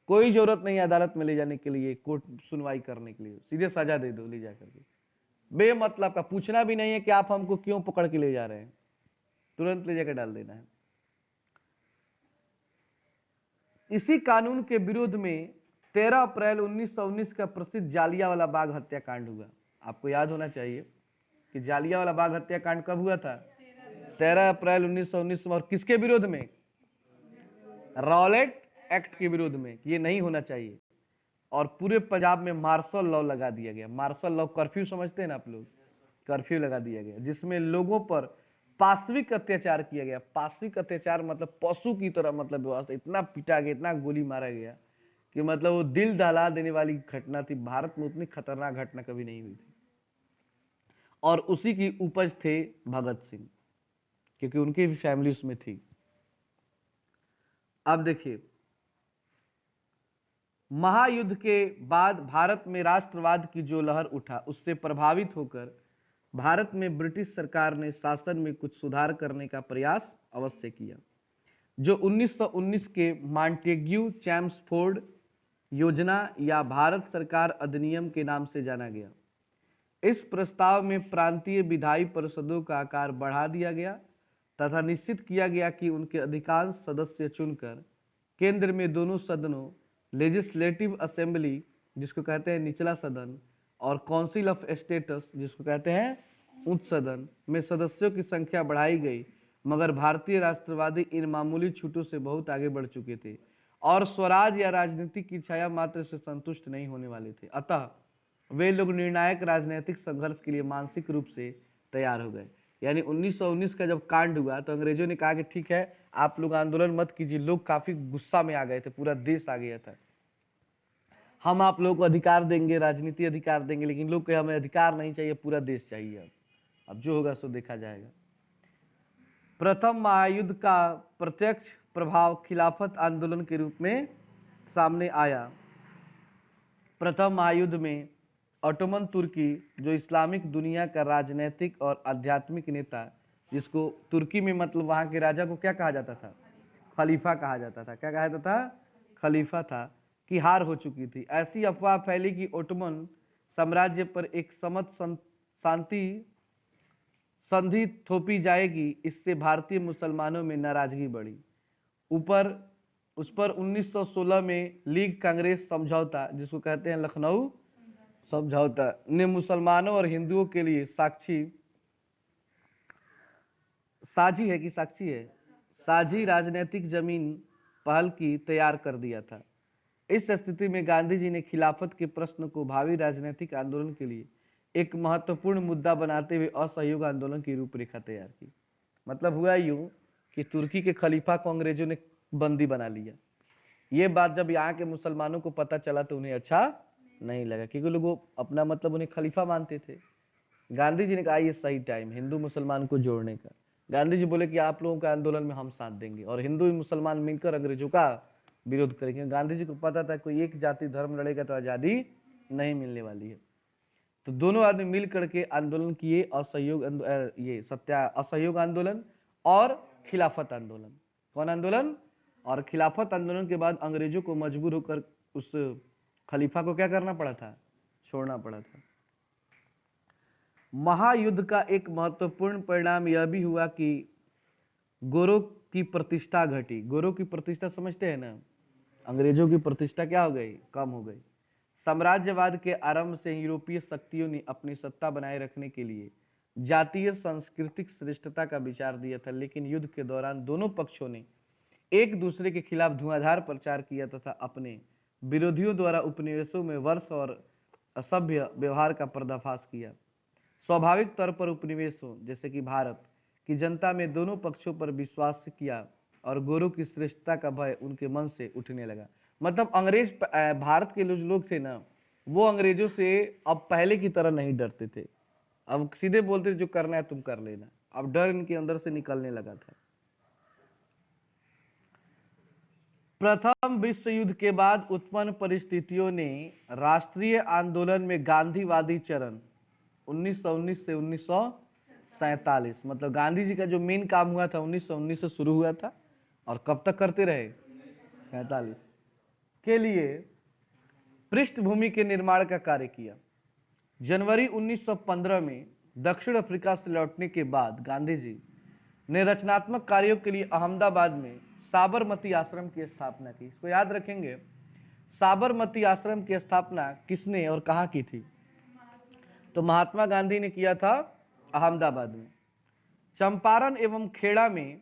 कोई जरूरत नहीं है अदालत में ले जाने के लिए, कोर्ट सुनवाई करने के लिए, सीधे सजा दे दो ले जाकर के, बेमतलब का, पूछना भी नहीं है कि आप हमको क्यों पकड़ के ले जा रहे हैं, तुरंत ले जाकर डाल देना है। इसी कानून के विरोध में 13 अप्रैल 1919 का प्रसिद्ध जालियांवाला बाग हत्याकांड हुआ। आपको याद होना चाहिए कि जालियांवाला बाग हत्याकांड कब हुआ था, 13 अप्रैल 1919 में, और किसके विरोध में, रॉलेट एक्ट के विरोध में, कि ये नहीं होना चाहिए। और पूरे पंजाब में मार्शल लॉ लगा दिया गया। मार्शल लॉ कर्फ्यू समझते हैं ना आप लोग, कर्फ्यू लगा दिया गया, जिसमें लोगों पर पाशविक अत्याचार किया गया। पाशविक अत्याचार मतलब पशु की तरह, मतलब व्यवस्था, इतना पीटा गया, इतना गोली मारा गया कि मतलब वो दिल दहला देने वाली घटना थी। भारत में उतनी खतरनाक घटना कभी नहीं हुई थी। और उसी की उपज थे भगत सिंह, क्योंकि उनकी भी फैमिली उसमें थी। अब देखिए, महायुद्ध के बाद भारत में राष्ट्रवाद की जो लहर उठा, उससे प्रभावित होकर भारत में ब्रिटिश सरकार ने शासन में कुछ सुधार करने का प्रयास अवश्य किया, जो 1919 के मॉन्टेग्यू चैम्सफोर्ड योजना या भारत सरकार अधिनियम के नाम से जाना गया। इस प्रस्ताव में प्रांतीय विधायी परिषदों का आकार बढ़ा दिया गया तथा निश्चित किया गया कि उनके अधिकांश सदस्य चुनकर केंद्र में दोनों सदनों, लेजिस्लेटिव असेंबली जिसको कहते हैं निचला सदन और काउंसिल ऑफ स्टेट्स जिसको कहते हैं उच्च सदन में सदस्यों की संख्या बढ़ाई गई। मगर भारतीय राष्ट्रवादी इन मामूली छूटों से बहुत आगे बढ़ चुके थे और स्वराज या राजनीति की छाया मात्र से संतुष्ट नहीं होने वाले थे। अतः वे लोग निर्णायक राजनीतिक संघर्ष के लिए मानसिक रूप से तैयार हो गए। यानी 1919 का जब कांड हुआ तो अंग्रेजों ने कहा कि ठीक है, आप लोग आंदोलन मत कीजिए। लोग काफी गुस्सा में आ गए थे, पूरा देश आ गया था। हम आप लोगों को अधिकार देंगे, राजनीति अधिकार देंगे, लेकिन लोग कहे हमें अधिकार नहीं चाहिए, पूरा देश चाहिए। अब जो होगा सो देखा जाएगा। प्रथम महायुद्ध का प्रत्यक्ष प्रभाव खिलाफत आंदोलन के रूप में सामने आया। प्रथम महायुद्ध में ऑटोमन तुर्की, जो इस्लामिक दुनिया का राजनीतिक और आध्यात्मिक नेता, जिसको तुर्की में मतलब वहां के राजा को क्या कहा जाता था, खलीफा कहा जाता था। क्या कहा जाता था, खलीफा था, की हार हो चुकी थी। ऐसी अफवाह फैली कि ओटोमन साम्राज्य पर एक समत शांति संधि थोपी जाएगी। इससे भारतीय मुसलमानों में नाराजगी बढ़ी। उस पर 1916 में लीग कांग्रेस समझौता, जिसको कहते हैं लखनऊ समझौता, ने मुसलमानों और हिंदुओं के लिए साझी राजनीतिक जमीन पहल की तैयार कर दिया था। इस स्थिति में गांधी जी ने खिलाफत के प्रश्न को भावी राजनीतिक आंदोलन के लिए एक महत्वपूर्ण मुद्दा बनाते हुए असहयोग आंदोलन की रूपरेखा तैयार की। मतलब हुआ यूं कि तुर्की के खलीफा को अंग्रेजों ने बंदी बना लिया। ये बात जब यहाँ के मुसलमानों को पता चला तो उन्हें अच्छा नहीं लगा, क्योंकि लोग अपना मतलब उन्हें खलीफा मानते थे। गांधी जी ने कहा ये सही टाइम हिंदू मुसलमान को जोड़ने का। गांधी जी बोले कि आप लोगों के आंदोलन में हम साथ देंगे और हिंदू मुसलमान मिलकर अंग्रेजों का विरोध करेंगे। गांधी जी को पता था कोई एक जाति धर्म लड़ेगा तो आजादी नहीं मिलने वाली है। तो दोनों आदमी मिल करके आंदोलन किए, असहयोग आंदोलन और खिलाफत आंदोलन। कौन आंदोलन? और खिलाफत आंदोलन के बाद अंग्रेजों को मजबूर होकर उस खलीफा को क्या करना पड़ा था, छोड़ना पड़ा था। महायुद्ध का एक महत्वपूर्ण परिणाम यह भी हुआ कि गोरों की प्रतिष्ठा घटी। गोरों की प्रतिष्ठा समझते हैं ना, अंग्रेजों की प्रतिष्ठा क्या हो गई, कम हो गई। साम्राज्यवाद के आरंभ से यूरोपीय शक्तियों ने अपनी सत्ता बनाए रखने के लिए जातीय सांस्कृतिक श्रेष्ठता का विचार दिया था, लेकिन युद्ध के दौरान दोनों पक्षों ने एक दूसरे के खिलाफ धुआंधार प्रचार किया तथा अपने विरोधियों द्वारा उपनिवेशों में वर्ष और असभ्य व्यवहार का पर्दाफाश किया। स्वाभाविक तौर पर उपनिवेशों जैसे कि भारत की जनता में दोनों पक्षों पर विश्वास किया और गोरों की श्रेष्ठता का भय उनके मन से उठने लगा। मतलब अंग्रेज भारत के लोग थे ना, वो अंग्रेजों से अब पहले की तरह नहीं डरते थे। अब सीधे बोलते थे जो करना है तुम कर लेना। अब डर इनके अंदर से निकलने लगा था। प्रथम विश्व युद्ध के बाद उत्पन्न परिस्थितियों ने राष्ट्रीय आंदोलन में गांधीवादी चरण 1919 से 1947, मतलब गांधी जी का जो मेन काम हुआ था 1919 से शुरू हुआ था और कब तक करते रहे, 47 के लिए पृष्ठभूमि के निर्माण का कार्य किया। जनवरी 1915 में दक्षिण अफ्रीका से लौटने के बाद गांधी जी ने रचनात्मक कार्यों के लिए अहमदाबाद में साबरमती आश्रम की स्थापना की। इसको याद रखेंगे, साबरमती आश्रम की स्थापना किसने और कहां की थी? तो महात्मा गांधी ने किया था अहमदाबाद में। चंपारण एवं खेड़ा में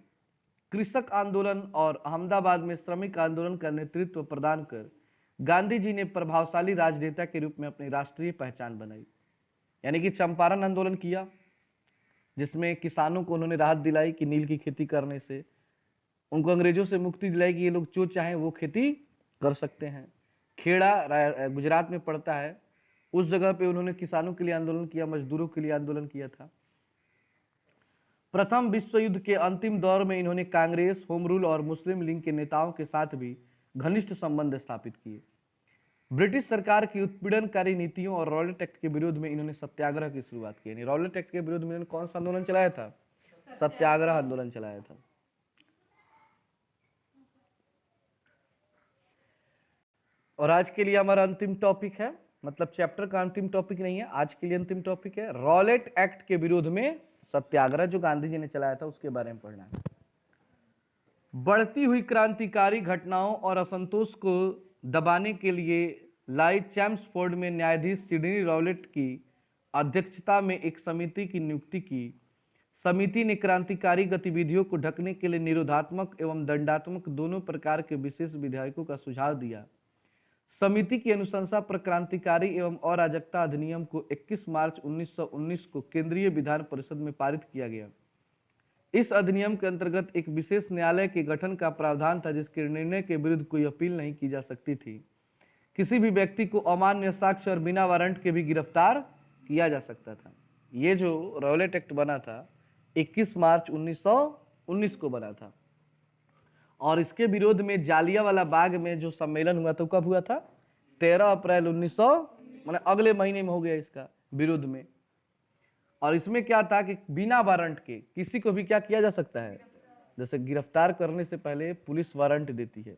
कृषक आंदोलन और अहमदाबाद में श्रमिक आंदोलन का नेतृत्व प्रदान कर गांधी जी ने प्रभावशाली राजनेता के रूप में अपनी राष्ट्रीय पहचान बनाई। यानी कि चंपारण आंदोलन किया जिसमें किसानों को उन्होंने राहत दिलाई कि नील की खेती करने से, उनको अंग्रेजों से मुक्ति दिलाई कि ये लोग जो चाहें वो खेती कर सकते हैं। खेड़ा गुजरात में पड़ता है, उस जगह पे उन्होंने किसानों के लिए आंदोलन किया, मजदूरों के लिए आंदोलन किया था। प्रथम विश्व युद्ध के अंतिम दौर में इन्होंने कांग्रेस, होम रूल और मुस्लिम लीग के नेताओं के साथ भी घनिष्ठ संबंध स्थापित किए। ब्रिटिश सरकार की उत्पीड़नकारी नीतियों और रॉलेट एक्ट के विरोध में इन्होंने सत्याग्रह की शुरुआत की। यानी रॉलेट एक्ट के विरोध में इन्होंने कौन सा आंदोलन चलाया था? सत्याग्रह आंदोलन चलाया था। और आज के लिए हमारा अंतिम टॉपिक है, मतलब चैप्टर का अंतिम टॉपिक नहीं है, आज के लिए अंतिम टॉपिक है रॉलेट एक्ट के विरोध में सत्याग्रह जो गांधी जी ने चलाया था उसके बारे में पढ़ना है। बढ़ती हुई क्रांतिकारी घटनाओं और असंतोष को दबाने के लिए लाई चैम्सफोर्ड में न्यायाधीश सिडनी रॉलेट की अध्यक्षता में एक समिति की नियुक्ति की। समिति ने क्रांतिकारी गतिविधियों को ढकने के लिए निरोधात्मक एवं दंडात्मक दोनों प्रकार के विशेष विधेयकों का सुझाव दिया। समिति की अनुशंसा पर क्रांतिकारी एवं अराजकता अधिनियम को 21 मार्च 1919 को केंद्रीय विधान परिषद में पारित किया गया। इस अधिनियम के अंतर्गत एक विशेष न्यायालय के गठन का प्रावधान था जिसके निर्णय के विरुद्ध कोई अपील नहीं की जा सकती थी। किसी भी व्यक्ति को अमान्य साक्ष्य और बिना वारंट के भी गिरफ्तार किया जा सकता था। ये जो रॉलेट एक्ट बना था 21 मार्च 1919 को बना था और इसके विरोध में जालियांवाला बाग में जो सम्मेलन हुआ था कब हुआ था? 13 अप्रैल 1900, मतलब अगले महीने में हो गया इसका विरोध में। और इसमें क्या था कि बिना वारंट के किसी को भी क्या किया जा सकता है, जैसे गिरफ्तार करने से पहले पुलिस वारंट देती है,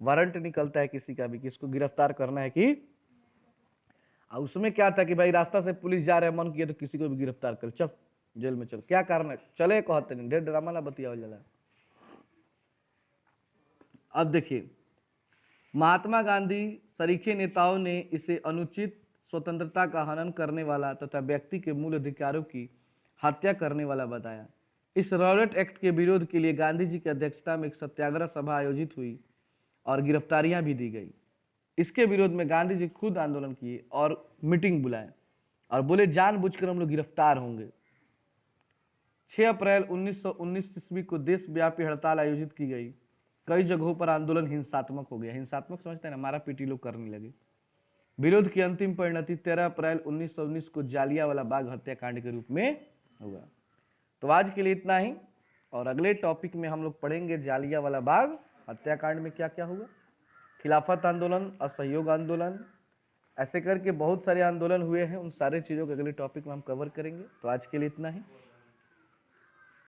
वारंट निकलता है किसी का भी किसको गिरफ्तार करना है कि, उसमें क्या था कि भाई रास्ता से पुलिस जा रहे मन किया तो किसी को भी गिरफ्तार कर, चल जेल में चल, क्या कारण है, चले कहते नहीं, ढेर ड्रामा ना बतिया जला। अब देखिए, महात्मा गांधी सरीखे नेताओं ने इसे अनुचित स्वतंत्रता का हनन करने वाला तथा व्यक्ति के मूल अधिकारों की हत्या करने वाला बताया। इस रॉलेट एक्ट के विरोध के लिए गांधी जी की अध्यक्षता में एक सत्याग्रह सभा आयोजित हुई और गिरफ्तारियां भी दी गई। इसके विरोध में गांधी जी खुद आंदोलन किए और मीटिंग बुलाए और बोले जानबूझकर हम लोग गिरफ्तार होंगे। 6 अप्रैल 1919 ईस्वी को देशव्यापी हड़ताल आयोजित की गई। कई जगहों पर आंदोलन हिंसात्मक हो गया। हिंसात्मक समझते हैं ना, मारा पीटी लोग करने लगे। विरोध की अंतिम परिणति 13 अप्रैल 1919 को जालियांवाला बाग हत्याकांड के रूप में हुआ। तो आज के लिए इतना ही, और अगले टॉपिक में हम लोग पढ़ेंगे जालियांवाला बाग हत्याकांड में क्या क्या हुआ, खिलाफत आंदोलन, असहयोग आंदोलन, ऐसे करके बहुत सारे आंदोलन हुए हैं। उन सारे चीजों को अगले टॉपिक में हम कवर करेंगे। तो आज के लिए इतना ही।